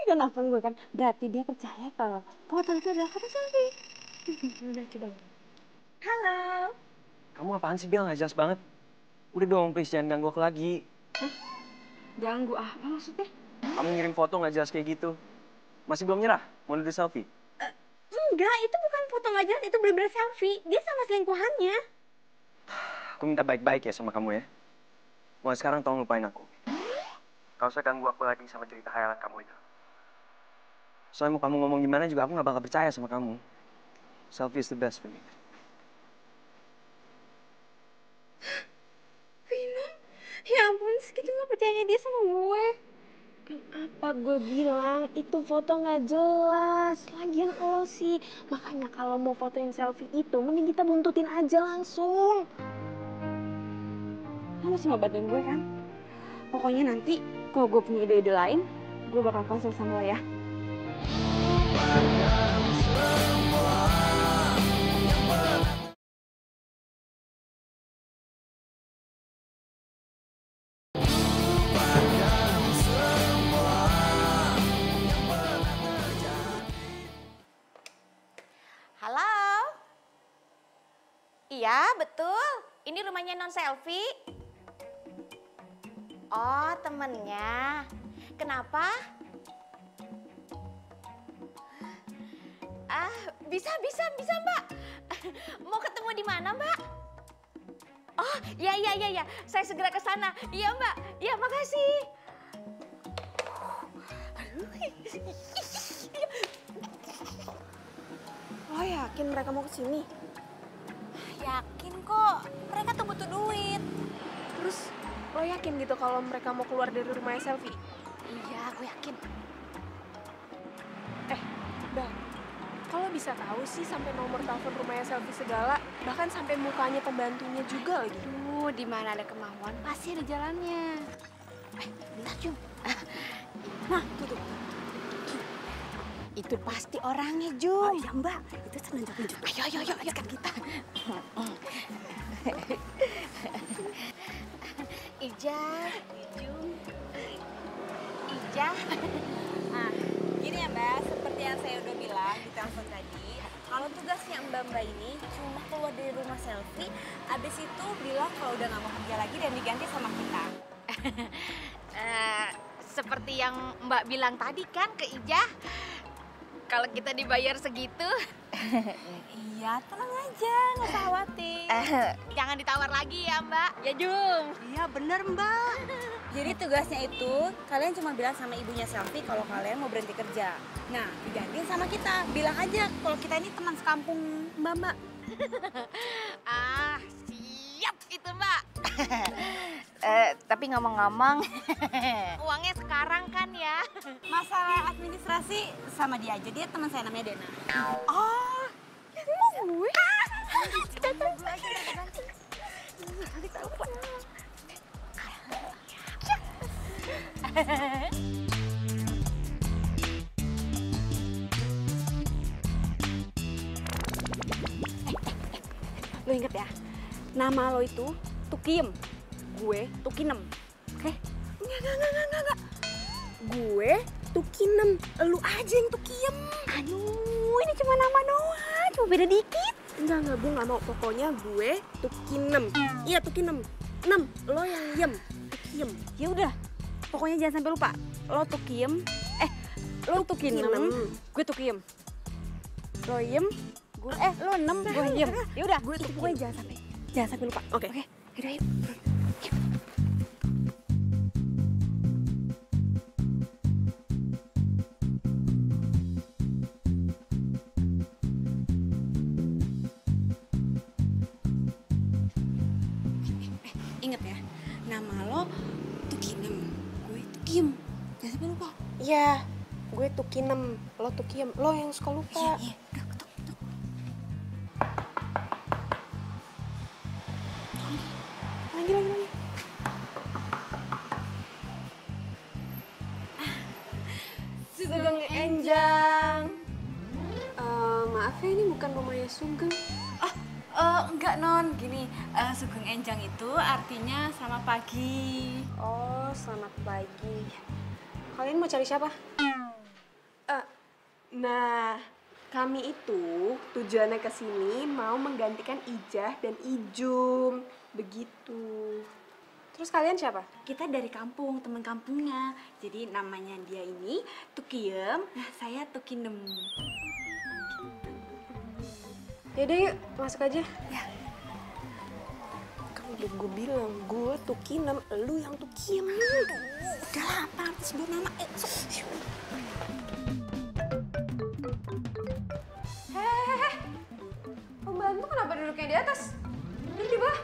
Udah nelfon gue kan. Berarti dia percaya kalau foto itu adalah foto Selfie. Udah coba. Halo. Kamu apaan sih Bel, nggak jelas banget. Udah dong, please jangan ganggu aku lagi. Ganggu apa maksudnya? Kamu ngirim foto nggak jelas kayak gitu. Masih belum nyerah? Mau nuduh Selfie? Enggak, itu bukan foto nggak jelas. Itu bener-bener Selfie. Dia sama selingkuhannya. Aku minta baik-baik ya sama kamu ya. Mulai sekarang tolong lupain aku. Gak usah ganggu aku lagi sama cerita khayalan kamu itu. Soalnya mau kamu ngomong gimana juga aku gak bakal percaya sama kamu. Selfie is the best for me. Vino, ya ampun, segitu gak percaya dia sama gue. Kan apa gue bilang, itu foto nggak jelas. Lagian lo sih, makanya kalau mau fotoin Selfie itu, mending kita buntutin aja langsung. Lo masih mau bantuin gue kan? Pokoknya nanti kalau gue punya ide-ide lain, gue bakal konsul sama lo ya. Halo? Iya, betul. Ini rumahnya Non Selfie. Oh, temennya. Kenapa? Bisa Mbak. Mau ketemu di mana Mbak? Oh, iya. Saya segera ke sana. Iya Mbak. Iya, makasih. Lo yakin mereka mau kesini? Yakin kok. Mereka tuh butuh duit. Terus lo yakin gitu kalau mereka mau keluar dari rumahnya Selfie? Iya, aku yakin. Bang, kalau bisa tahu sih sampai nomor telepon rumahnya Selfie segala, bahkan sampai mukanya pembantunya juga lagi. Duh, di mana ada kemauan pasti ada jalannya. Bentar Jum. Nah, tuh. Itu pasti orangnya, Jum. Oh iya Mbak, itu senunjuk-nunjuk. Ayo, kan kita. Ijah, Jum. Ijah. Nah, gini ya Mbak, seperti yang saya udah bilang di telepon tadi, kalau tugasnya Mbak ini cuma keluar dari rumah Selfie, abis itu bilang kalau udah nggak mau kerja lagi dan diganti sama kita. Seperti yang Mbak bilang tadi kan ke Ijah, kalau kita dibayar segitu. Iya, tenang aja, nggak usah khawatir. Jangan ditawar lagi ya Mbak. Ya Jum. Iya bener Mbak. Jadi tugasnya itu kalian cuma bilang sama ibunya Selfie kalau kalian mau berhenti kerja. Nah, digantiin sama kita. Bilang aja kalau kita ini teman sekampung Mbak. Siap itu Mbak. Tapi ngomong-ngomong, uangnya sekarang kan ya? Masalah administrasi sama dia aja, dia teman saya namanya Dena. Oh, gue? Lo inget ya, nama lo itu Tukiem, gue Tukinem, oke? Enggak. Gue Tukinem, lu aja yang Tukiem. Aduh, ini cuma nama doang, cuma beda dikit. Enggak, gue nggak mau. Pokoknya gue Tukinem. Iya, Tukinem. 6, lo yang yem. Tukiem. Ya udah, pokoknya jangan sampai lupa. Lo Tukiem, lo Tukinem, gue Tukiem. Lo yem, gue lo 6, gue yem. Ya udah, Gue itu Tukiem. pokoknya jangan sampai lupa. Oke. Yaudah yuk. Ingat ya, nama lo Tukinem, gue Tukiem. Jangan sampai lupa. Iya, gue Tukinem, lo Tukiem. Lo yang suka lupa. Iya, udah ketok. Lagi. Sugeng Enjang. Maaf ya, ini bukan rumahnya Sugeng. Enggak non, gini, Sugeng Enjang itu artinya selamat pagi. Oh, selamat pagi. Kalian mau cari siapa? Nah, kami itu tujuannya ke sini mau menggantikan Ijah dan Ijum. Begitu. Terus kalian siapa? Kita dari kampung, teman kampungnya. Jadi namanya dia ini Tukiem, nah saya Tukinem. Yaudah yuk, masuk aja. Ya. Kan udah gue bilang, gue Tukinem, lu yang Tukiem. Udah lah, apa sebut nama? Pembantu kenapa duduknya di atas? Duduk di bawah.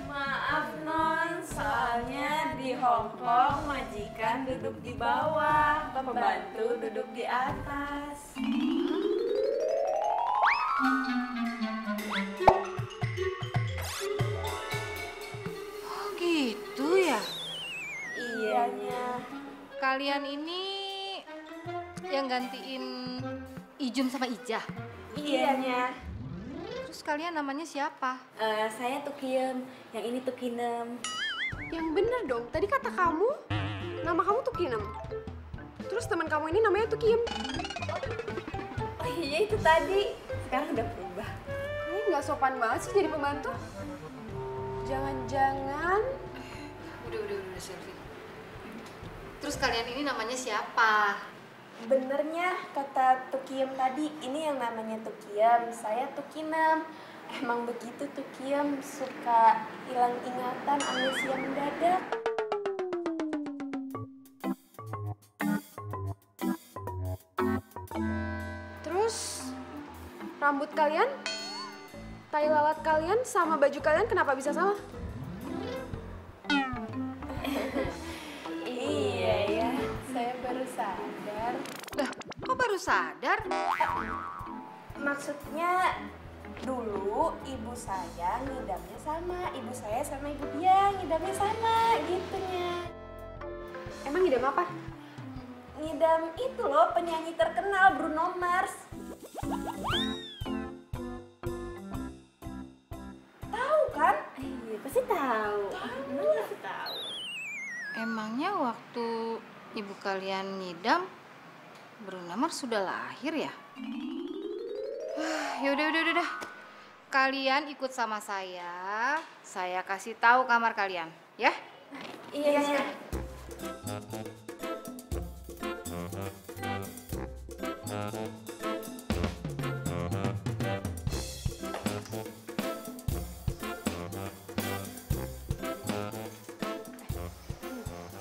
Maaf non, soalnya di Hong Kong majikan duduk di bawah, pembantu duduk di atas. Oh gitu ya? Iyanya. Kalian ini yang gantiin Ijum sama Ijah. Iyanya. Terus kalian namanya siapa? Saya Tukiem, yang ini Tukinem. Yang bener dong, tadi kata kamu, nama kamu Tukinem. Terus teman kamu ini namanya Tukiem. Oh iya itu tadi, sekarang udah berubah. Kalian nggak nggak sopan banget sih jadi pembantu. Jangan-jangan... Udah, Selvi. Terus kalian ini namanya siapa? Benernya kata Tukiem tadi, ini yang namanya Tukiem, saya Tukinem. Emang begitu Tukiem, suka hilang ingatan, amnesia mendadak. Terus rambut kalian, tai lalat kalian sama baju kalian kenapa bisa sama? Iya ya, saya baru sadar. Lah, kok baru sadar? Maksudnya dulu ibu saya ngidamnya sama, ibu saya sama ibu dia ngidamnya sama gitunya. Emang ngidam apa? Ngidam itu loh penyanyi terkenal Bruno Mars. Tahu kan? Iya pasti tahu. Pasti tahu. Emangnya waktu ibu kalian ngidam, Bruno Mars sudah lahir ya? Yaudah. Kalian ikut sama saya kasih tahu kamar kalian, ya? Iya.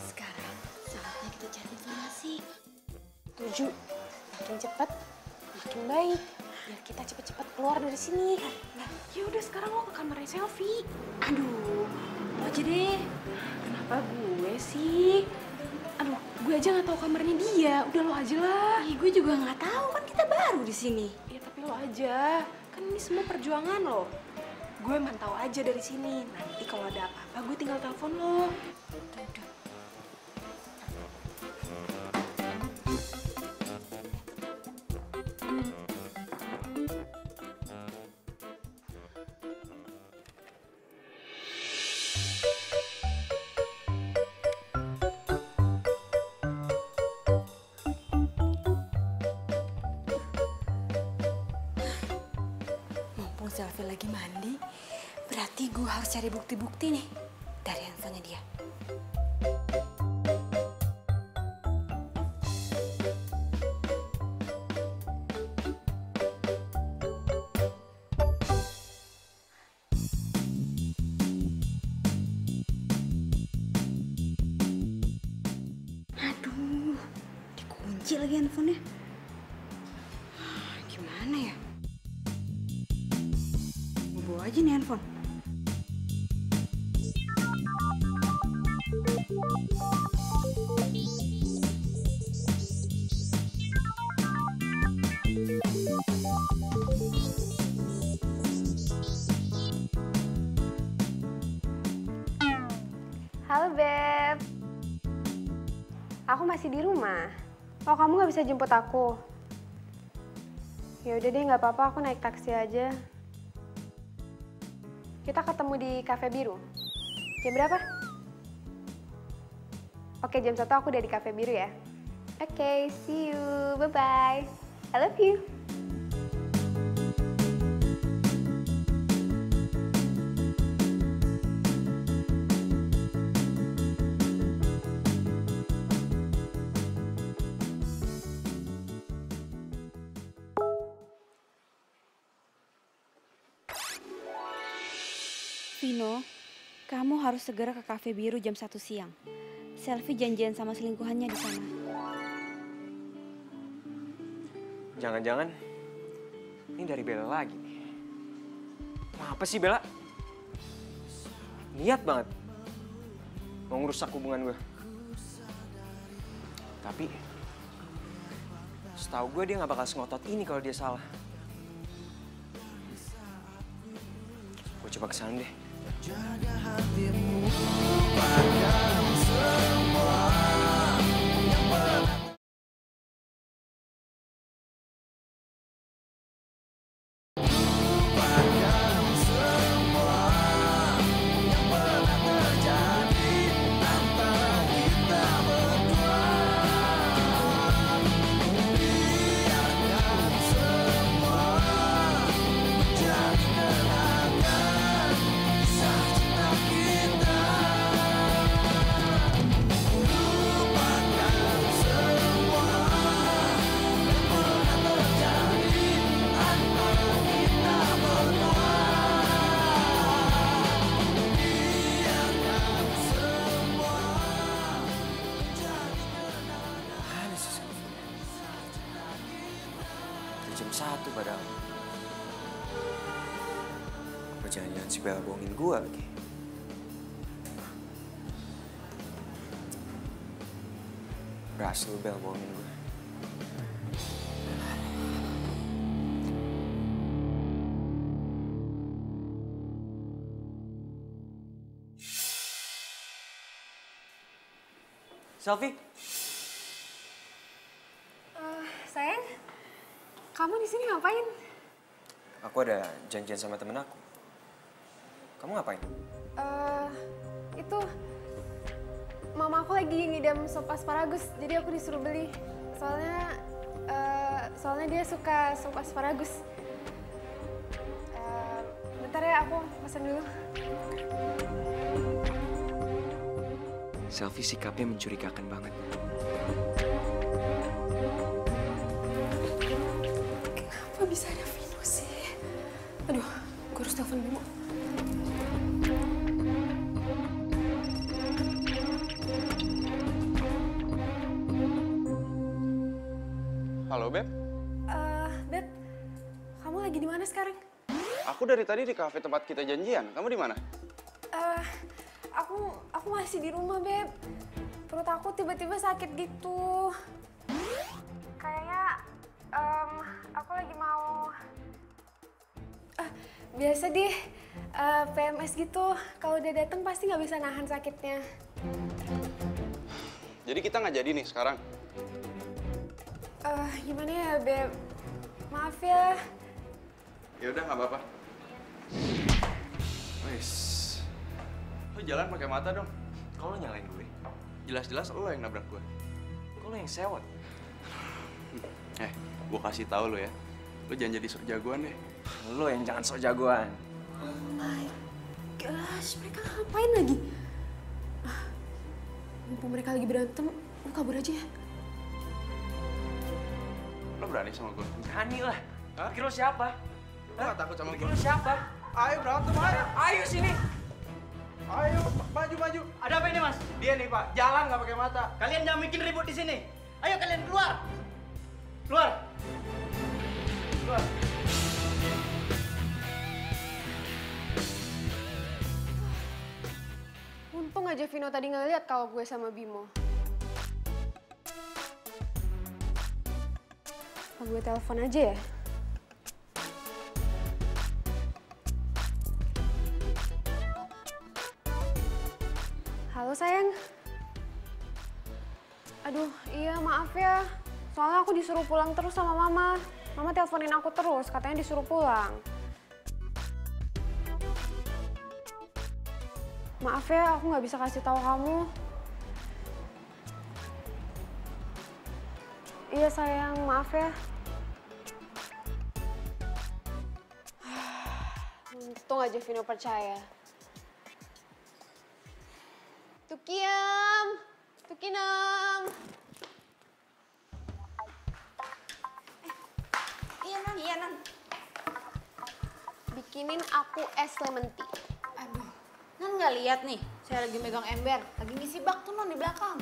Sekarang saatnya kita cari informasi. Tujuh. Makin cepat, makin baik. Biar kita cepet-cepet keluar dari sini. Ya udah sekarang lo ke kamarnya Selfie. Aduh, lo aja deh. Kenapa gue sih? Aduh, gue aja nggak tahu kamarnya dia. Udah lo aja lah. Ih, gue juga nggak tahu kan kita baru di sini. Ya tapi lo aja. Kan ini semua perjuangan lo. Gue mantau aja dari sini. Nanti kalau ada apa-apa gue tinggal telepon lo. Udah. Mumpung Selfie lagi mandi, berarti gue harus cari bukti-bukti nih dari handphonenya dia. Aduh, dikunci lagi handphonenya. Gimana ya? Gue bawa aja nih handphone. Halo Beb. Aku masih di rumah. Oh kamu nggak bisa jemput aku? Ya udah deh nggak apa-apa, aku naik taksi aja. Kita ketemu di Cafe Biru. Jam berapa? Oke, jam 1 aku udah di Cafe Biru ya. Oke, see you. Bye-bye. I love you. Vino, kamu harus segera ke Cafe Biru jam 1 siang. Selfie janjian sama selingkuhannya di sana. Jangan-jangan ini dari Bella lagi. Apa sih Bella? Niat banget mau ngerusak hubungan gue. Tapi setahu gue dia nggak bakal sengotot ini kalau dia salah. Gue coba kesana deh. Jaga hatimu, lupakan semua yang pernah. Lupakan semua yang pernah terjadi antara kita berdua. Biarkan semua menjadi kenangan. jam 1 padahal. Apa jangan-jangan si Bella bohongin gue lagi? Berhasil Bella bohongin gue. Selfie? Sayang, kamu di sini ngapain? Aku ada janjian sama temen aku. Kamu ngapain? Itu mama aku lagi ngidam sop asparagus, jadi aku disuruh beli. Soalnya dia suka sop asparagus. Bentar ya, aku pesan dulu. Selfie sikapnya mencurigakan banget. Kenapa bisa ada Vino sih? Aduh, gue harus telepon Bimo. Halo, Beb. Beb, kamu lagi di mana sekarang? Aku dari tadi di kafe tempat kita janjian. Kamu di mana? Aku masih di rumah, Beb. Perut aku tiba-tiba sakit gitu. Kayaknya aku lagi mau biasa deh PMS gitu. Kalau udah datang pasti nggak bisa nahan sakitnya. Jadi kita nggak jadi nih sekarang? Gimana ya, Beb? Maaf ya. Ya udah nggak apa-apa. Wes, lo jalan pakai mata dong. Kok lo nyalain gue? Jelas-jelas lo yang nabrak gue. Kok lo yang sewot? Gue kasih tahu lo ya. Lo jangan jadi sok jagoan deh. Lo yang jangan sok jagoan. Oh my gosh, mereka ngapain lagi? Mumpung mereka lagi berantem, lu kabur aja ya. Lo berani sama gue? Berani lah. Pikir lo siapa? Lo gak takut sama gue? Pikir lo siapa? Ayo berantem, ayo. Ayo sini. Ayo, maju. Ada apa ini, Mas? Dia nih, Pak. Jalan nggak pakai mata. Kalian jangan bikin ribut di sini. Ayo kalian keluar. Keluar. Keluar. Untung aja Vino tadi ngeliat kalau gue sama Bimo. Apa gue telepon aja ya? Halo sayang. Aduh, iya maaf ya. Soalnya aku disuruh pulang terus sama mama. Mama teleponin aku terus, katanya disuruh pulang. Maaf ya, aku nggak bisa kasih tahu kamu. Iya sayang, maaf ya. Untung aja Vino percaya. Tukiam, Tukinam. Iya, Non. Bikinin aku es lemon tea. Aduh, Non nggak lihat nih, saya lagi megang ember, lagi ngisi bak tuh Non di belakang.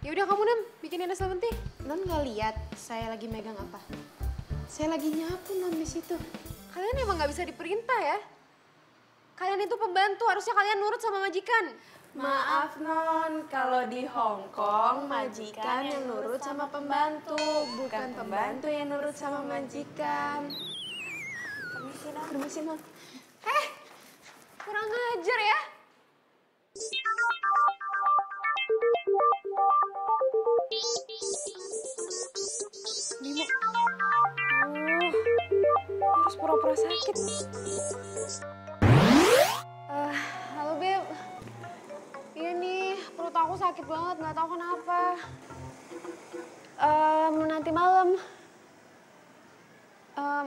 Ya udah kamu Nam, bikinin es lemon tea. Non nggak lihat saya lagi megang apa? Saya lagi nyapu Non di situ. Kalian emang nggak bisa diperintah ya? Kalian itu pembantu, harusnya kalian nurut sama majikan. Maaf Non, kalau di Hong Kong majikan yang nurut sama pembantu, bukan pembantu yang nurut sama majikan. Permisi Non. Permisi Non. Kurang ajar ya. Bimo. Harus pura-pura sakit. Halo Beb. Iya nih, perut aku sakit banget, nggak tahu kenapa. Nanti malam.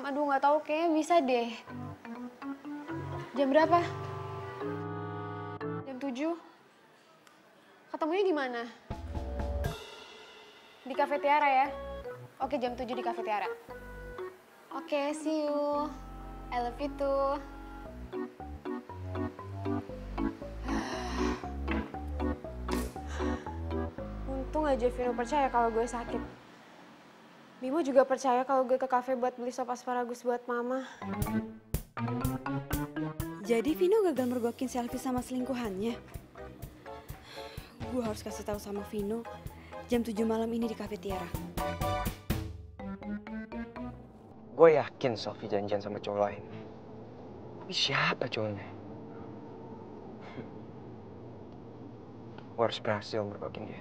Aduh nggak tahu, kayaknya bisa deh. Jam berapa? Jam 7? Ketemunya di mana? Di Cafe Tiara ya? Oke, jam 7 di Cafe Tiara. Oke, see you. I love you too. Untung aja Vino percaya kalau gue sakit. Bimo juga percaya kalau gue ke kafe buat beli sop asparagus buat mama. Jadi Vino gagal mergokin selfie sama selingkuhannya. Gue harus kasih tahu sama Vino jam 7 malam ini di Cafe Tiara. Gue yakin Sofi janjian sama cowok lain. Tapi siapa cowoknya? Gue harus berhasil mergokin dia.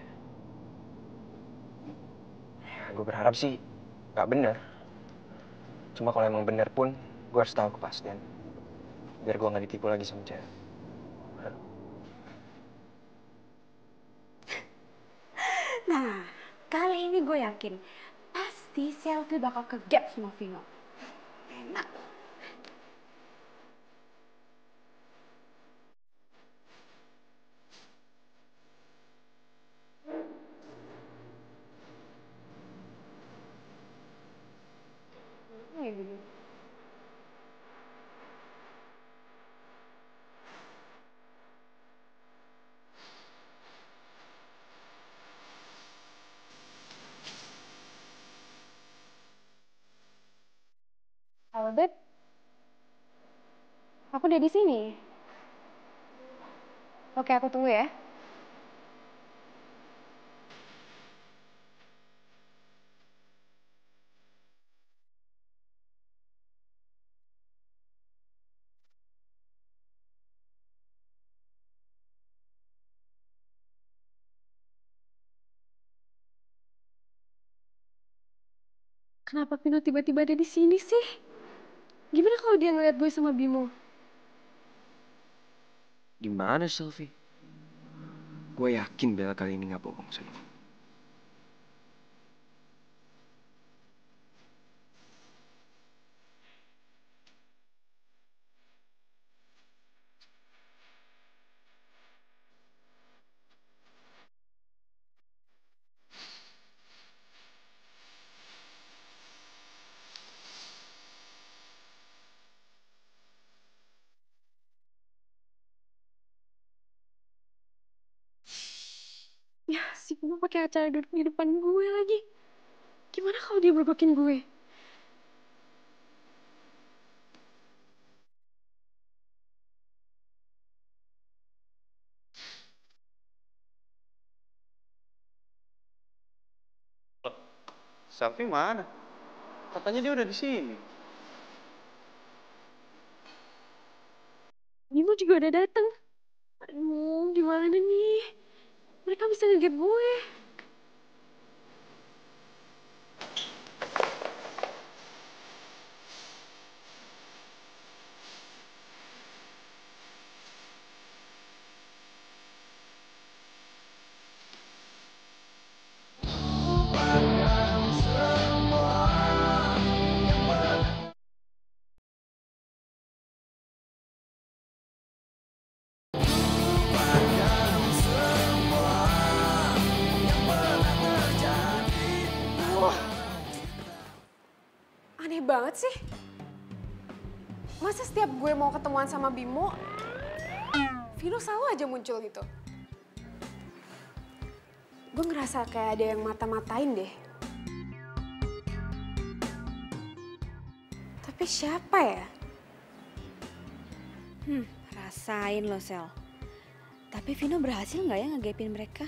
Ya, gue berharap sih gak bener. Cuma kalau emang bener pun, gue harus tahu kepastian. Biar gue gak ditipu lagi sama cewek. Nah, kali ini gue yakin pasti selfie bakal kegap sama Vino. Enak. Halo, Beb. Aku udah di sini. Oke, aku tunggu ya. Kenapa Vino tiba-tiba ada di sini sih? Gimana kalau dia ngeliat gue sama Bimo? Gimana Sofi? Gue yakin Bella kali ini gak bohong sama gue. Ya, si Bimo pakai acara duduk di depan gue lagi. Gimana kalau dia bergokin gue? Selfie mana? Katanya dia udah di sini. Bimo juga udah dateng. Aduh, gimana nih? Mereka bisa ngegap gue. Aneh banget sih. Masa setiap gue mau ketemuan sama Bimo, Vino selalu aja muncul gitu. Gue ngerasa kayak ada yang mata-matain deh. Tapi siapa ya? Rasain lo, Sel. Tapi Vino berhasil nggak ya ngegapin mereka?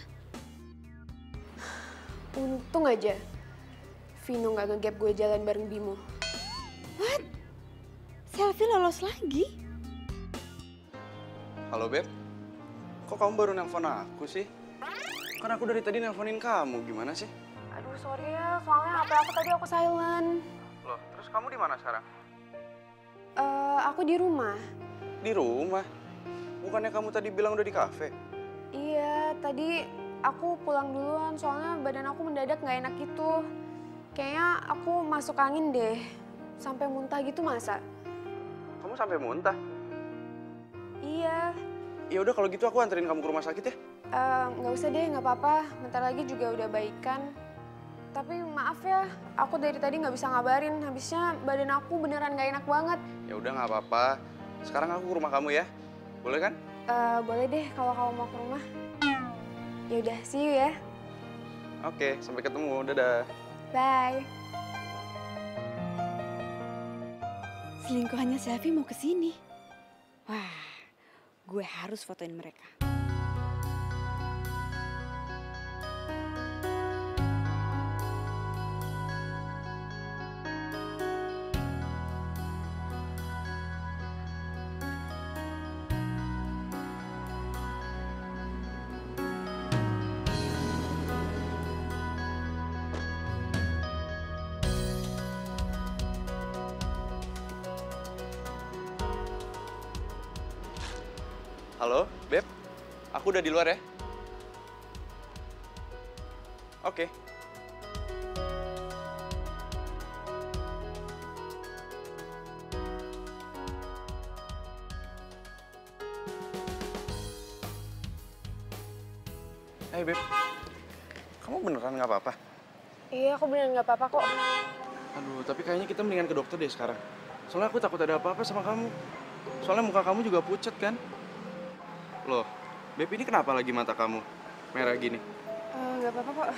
Untung aja Vino nggak ngegap gue jalan bareng Bimo. What? Selfie lolos lagi? Halo, Beb. Kok kamu baru nelpon aku sih? Kan aku dari tadi nelponin kamu, gimana sih? Aduh, sorry ya, soalnya HP aku tadi aku silent. Loh, terus kamu di mana sekarang? Aku di rumah. Di rumah? Bukannya kamu tadi bilang udah di kafe? Iya, tadi aku pulang duluan soalnya badan aku mendadak nggak enak gitu. Kayaknya aku masuk angin deh. Sampai muntah gitu masa? Kamu sampai muntah? Iya. Ya udah kalau gitu aku anterin kamu ke rumah sakit ya. Nggak usah deh, nggak apa-apa. Bentar lagi juga udah baikan. Tapi maaf ya, aku dari tadi nggak bisa ngabarin. Habisnya badan aku beneran nggak enak banget. Ya udah nggak apa-apa. Sekarang aku ke rumah kamu ya. Boleh kan? Boleh deh kalau kamu mau ke rumah. Ya udah, see you ya. Oke, sampai ketemu. Dadah. Bye. selingkuhannya Selfie mau kesini. Wah, gue harus fotoin mereka. Halo, Beb. Aku udah di luar ya. Oke. Hey, Beb. Kamu beneran nggak apa-apa? Iya, aku beneran nggak apa-apa kok. Aduh, tapi kayaknya kita mendingan ke dokter deh sekarang. Soalnya aku takut ada apa-apa sama kamu. Soalnya muka kamu juga pucat kan? Loh, Beb, ini kenapa lagi mata kamu merah gini? Nggak apa-apa kok.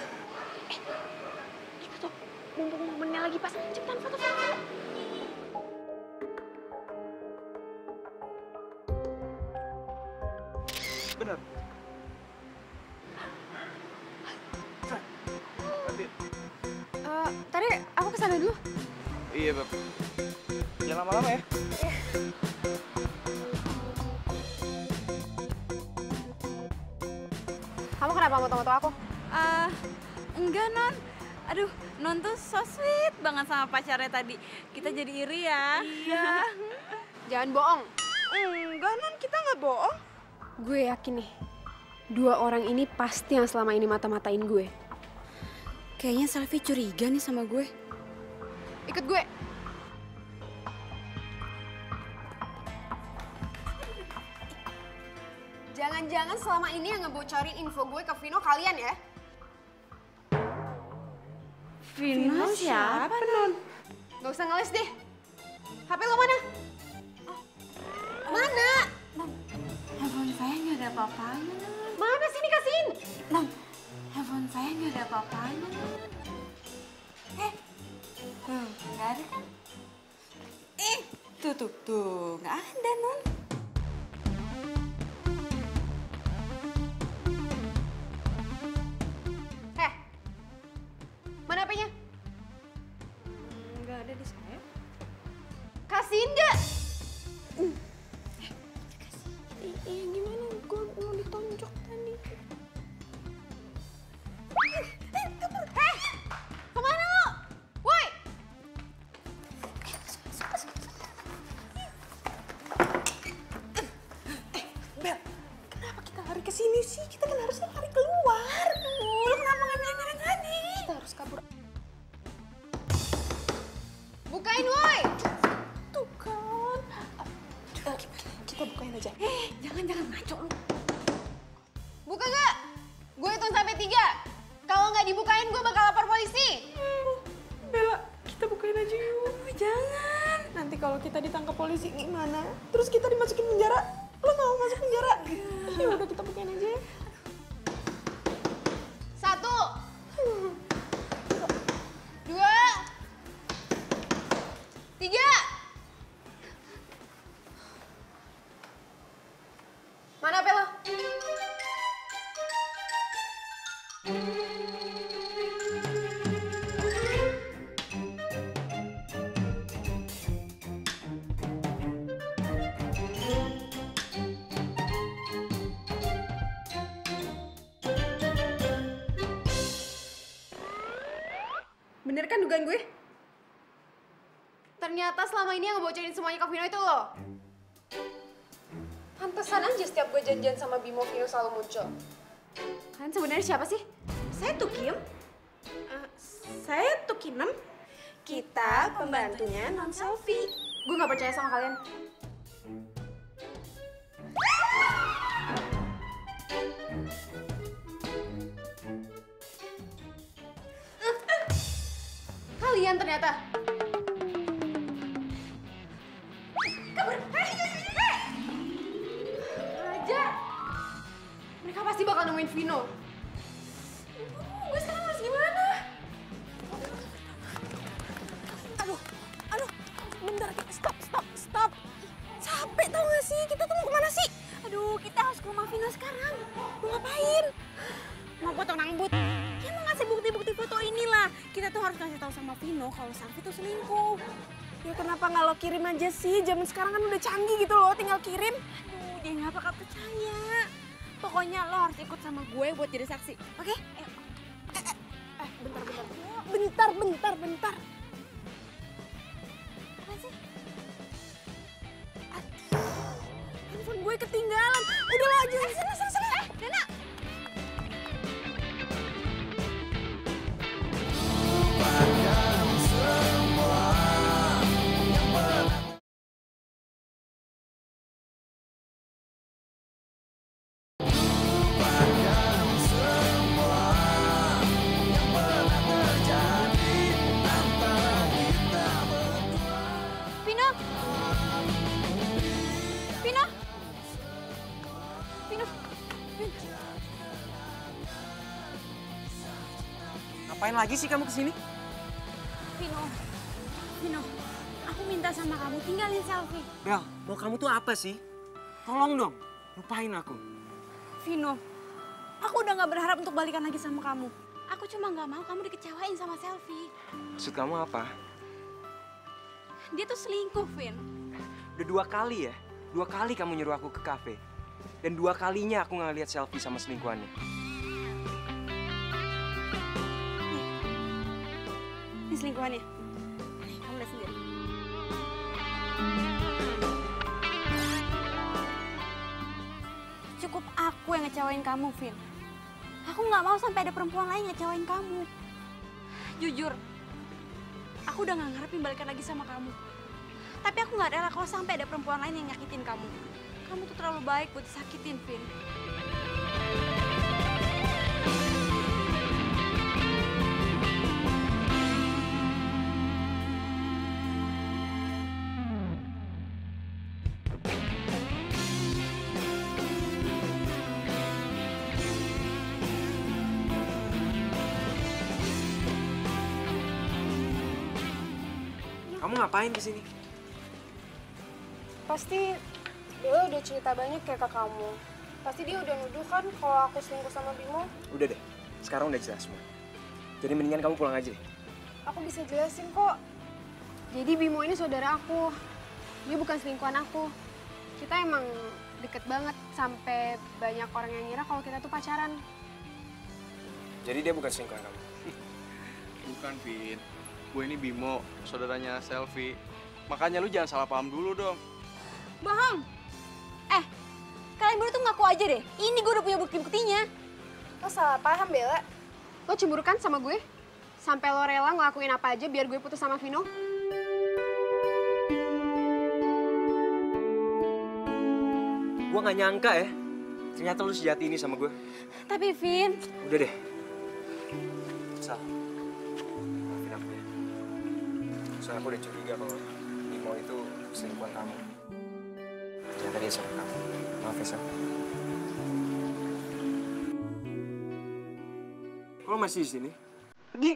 Kita tuh mumpung momennya lagi pas, cepetan foto-foto. Bener. Tadi aku kesana dulu. Iya, Beb. Jangan lama-lama ya. Kamu kenapa moto-moto aku? Enggak, Non. Aduh, Non tuh so sweet banget sama pacarnya tadi. Kita jadi iri ya. Iya. Jangan bohong. Enggak, Non. Kita nggak bohong. Gue yakin nih, dua orang ini pasti yang selama ini mata-matain gue. Kayaknya Selfie curiga nih sama gue. Ikut gue. Jangan-jangan selama ini yang ngebocorin info gue ke Vino kalian ya? Vino siapa, Non? Gak usah ngeles deh. HP lo mana? Mana? Handphone saya nggak ada apa-apanya, Non. Mana sini kasihin? Non, handphone saya nggak ada apa-apanya, Non. Tuh, nggak ada kan? Tuh, nggak ada, Non. Mana HP-nya? Nggak ada di saya. Kasihin gak? Iya, gimana? Gue mau ditonjok tadi. Kemana lo? Woi! Bel, kenapa kita lari ke sini sih? Kita kan harusnya lari keluar. Lu kenapa nggak bilang tadi? Kita harus kabur. Bukain, woi! Tuh kan. Kita bukain aja. Jangan ngaco lu. Buka gak? Gue hitung sampai 3. Kalau nggak dibukain, gue bakal lapor polisi. Bella, kita bukain aja yuk. Jangan. Nanti kalau kita ditangkap polisi gimana? Terus kita dimasukin penjara. Lo mau masuk penjara? Ya udah kita bukain aja. 1, 2, 3. Mana HP lo? Bener kan dugaan gue? Ternyata selama ini yang ngebocorin semuanya ke Vino itu lo. Pantesan aja setiap gue janjian sama Bimo, Vino selalu muncul. Kalian sebenarnya siapa sih? Saya Tukim. Saya Tukinem. Kita pembantunya Non Selfie. Gue gak percaya sama kalian. Kalian ternyata. Aja. Mereka pasti bakal nemuin Vino. Gue sekarang harus gimana? Aduh, bentar, stop. tahu sama Vino kalau Selfie tuh selingkuh. Ya kenapa nggak lo kirim aja sih? Zaman sekarang kan udah canggih gitu loh, tinggal kirim. Aduh, dia nggak bakal percaya. Pokoknya lo harus ikut sama gue buat jadi saksi, oke? Bentar. Apa sih? Handphone gue ketinggalan. Udah lo aja. Sana. Dana! Ngapain lagi sih kamu kesini? Vino, aku minta sama kamu tinggalin Selfie. Bel, mau kamu tuh apa sih? Tolong dong, lupain aku. Vino, aku udah gak berharap untuk balikan lagi sama kamu. Aku cuma gak mau kamu dikecewain sama Selfie. Maksud kamu apa? Dia tuh selingkuh, Vin. Udah 2 kali ya? 2 kali kamu nyuruh aku ke kafe. Dan 2 kalinya aku nggak lihat Selfie sama selingkuhannya. Ini selingkuhannya. Nih, kamu lihat sendiri. Cukup aku yang ngecewain kamu, Vin. Aku nggak mau sampai ada perempuan lain ngecewain kamu. Jujur, aku udah nggak ngarepin balikan lagi sama kamu. Tapi aku nggak rela kalau sampai ada perempuan lain yang nyakitin kamu. Kamu tuh terlalu baik buat disakitin, Vin. Kamu ngapain di sini? Pasti Bella udah cerita banyak kayak ke kamu. Pasti dia udah nuduh kan kalau aku selingkuh sama Bimo. Udah deh, sekarang udah jelas semua. Jadi mendingan kamu pulang aja deh. Aku bisa jelasin kok. Jadi Bimo ini saudara aku. Dia bukan selingkuhan aku. Kita emang deket banget sampai banyak orang yang ngira kalau kita tuh pacaran. Jadi dia bukan selingkuhan kamu? Bukan, Vin. Gue ini Bimo, saudaranya Selfie. Makanya lu jangan salah paham dulu dong. Bohong! Kalian berdua tuh ngaku aja deh. Ini gue udah punya bukti-buktinya. Lo salah paham, Bella. Lo cemburu kan sama gue? Sampai lo rela ngelakuin apa aja biar gue putus sama Vino? Gue gak nyangka ya, ternyata lu sejati ini sama gue. Tapi, Vin... Udah deh. Sal, maafin aku ya. Soalnya aku udah curiga kalau Bimo itu selingkuhan kamu. Ternyata dia sama kamu. Maaf ya, Sal. Kok lo masih di sini? Pergi!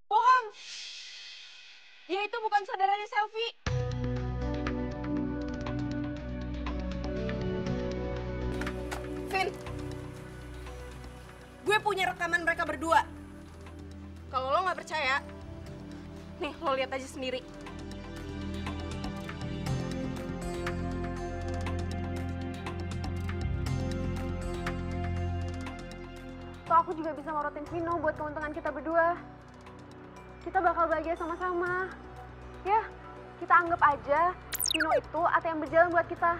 Bohong! Dia itu bukan saudaranya Selfie. Vin, gue punya rekaman mereka berdua. Kalau lo nggak percaya, nih lo lihat aja sendiri. Toh aku juga bisa morotin Vino buat keuntungan kita berdua. Kita bakal bahagia sama-sama. Ya, kita anggap aja Vino itu ATM berjalan buat kita.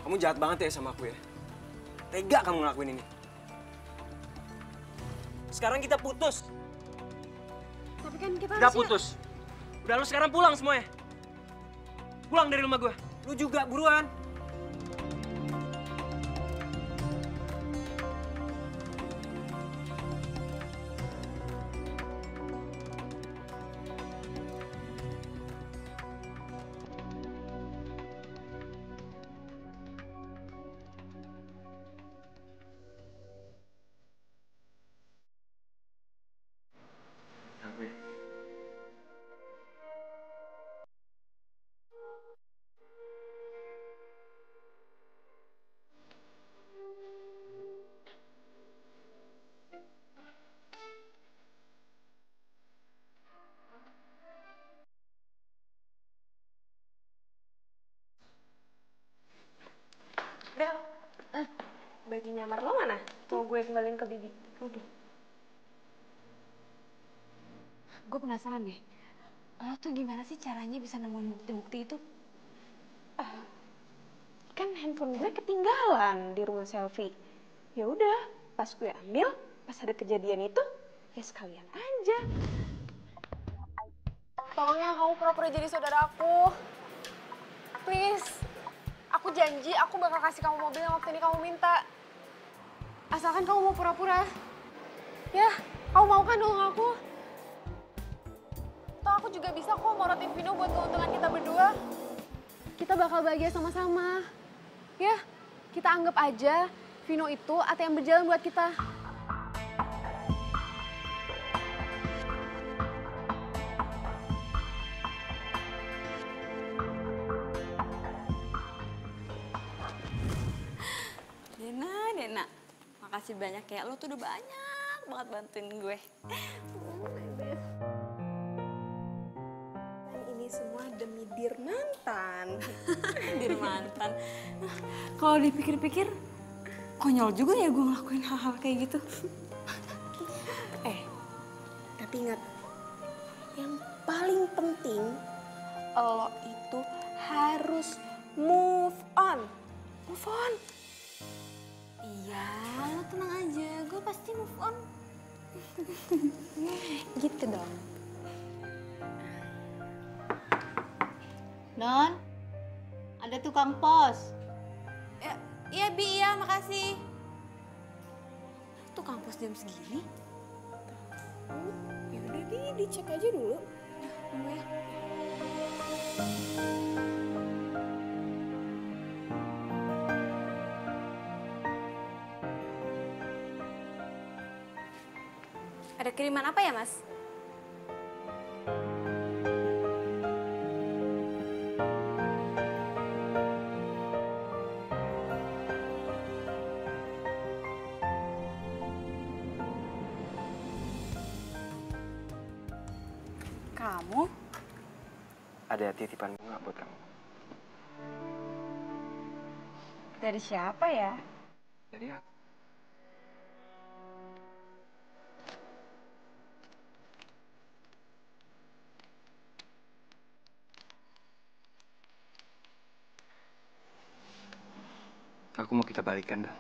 Kamu jahat banget ya sama aku ya. Tega kamu ngelakuin ini. Sekarang kita putus. Tapi kan kita Udah putus. Udah lu sekarang pulang semuanya. Pulang dari rumah gue. Lu juga buruan. Bel, baju nyamar lo mana? Mau gue kembaliin ke Bibi. Gue penasaran deh. Lo tuh gimana sih caranya bisa nemuin bukti-bukti itu? Kan handphone gue ketinggalan di rumah selfie. Ya udah, pas gue ambil, pas ada kejadian itu, ya sekalian aja. Tolongnya kamu pura-pura jadi saudara aku. Please. Aku janji aku bakal kasih kamu mobil yang waktu ini kamu minta. Asalkan kamu mau pura-pura. Ya, kamu mau kan nolong aku? Toh aku juga bisa kok morotin Vino buat keuntungan kita berdua. Kita bakal bahagia sama-sama. Ya, kita anggap aja Vino itu ATM berjalan buat kita. Dena, makasih banyak ya. Lo tuh udah banyak banget bantuin gue. Dan ini semua demi dir mantan. Dir mantan. Kalau dipikir-pikir, konyol juga ya gue ngelakuin hal-hal kayak gitu. Tapi ingat, yang paling penting, lo itu harus move on. Move on. Iya, lo tenang aja. Gue pasti move on. Gitu dong. Non, ada tukang pos. Iya, Bi, iya, makasih. Tuh kampus jam segini? Ya udah dicek aja dulu. Tunggu ya. Ada kiriman apa ya, Mas? Kamu? Ada titipan bunga buat kamu. Dari siapa ya? Dari aku. Aku mau kita balikan, dah.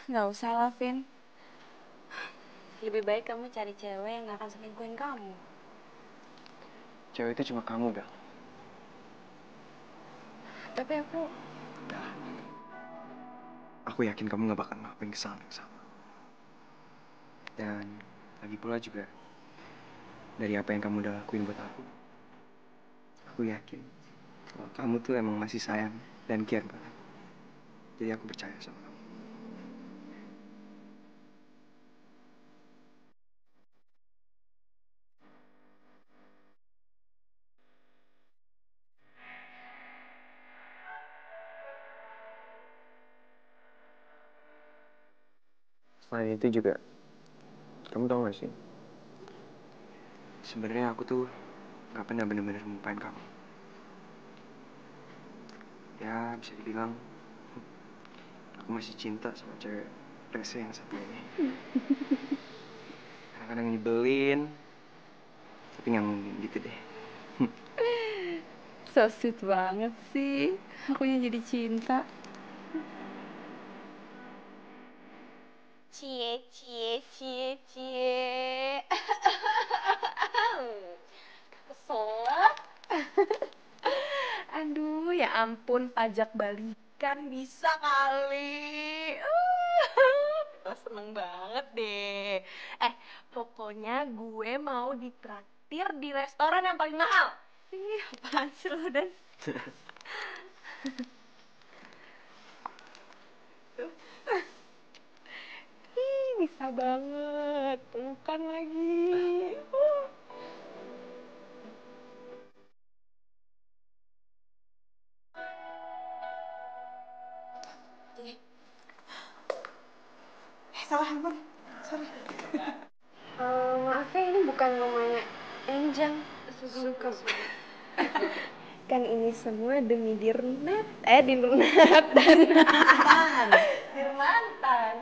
Nggak usah lah, Vin. Lebih baik kamu cari cewek yang nggak akan selingkuhin kamu. Cewek itu cuma kamu, Bel. Tapi aku... Aku yakin kamu gak bakal ngelakuin kesalahan yang sama. Dan lagi pula juga, dari apa yang kamu udah lakuin buat aku yakin kalau kamu tuh emang masih sayang dan care banget. Jadi aku percaya sama kamu. Selain itu juga, kamu tau gak sih? Sebenarnya aku tuh gak pernah bener-bener melupain kamu. Ya, bisa dibilang aku masih cinta sama cewek rese yang satu ini. Kadang-kadang nyebelin, Tapi nggak mungkin gitu deh. So sweet banget sih. Akunya jadi cinta. Cie, cie, cie, cie. Keselak. Aduh, ya ampun, pajak balikan bisa kali. Kita seneng banget deh. Pokoknya gue mau ditraktir di restoran yang paling mahal. Ih, apaan sih lo, Dan? Ih, bisa banget. Pelukan lagi. Salah handphone. Sorry. Maaf ya, ini bukan rumahnya Enjang. Suka. Kan ini semua demi Dirnat dan Dirmantan.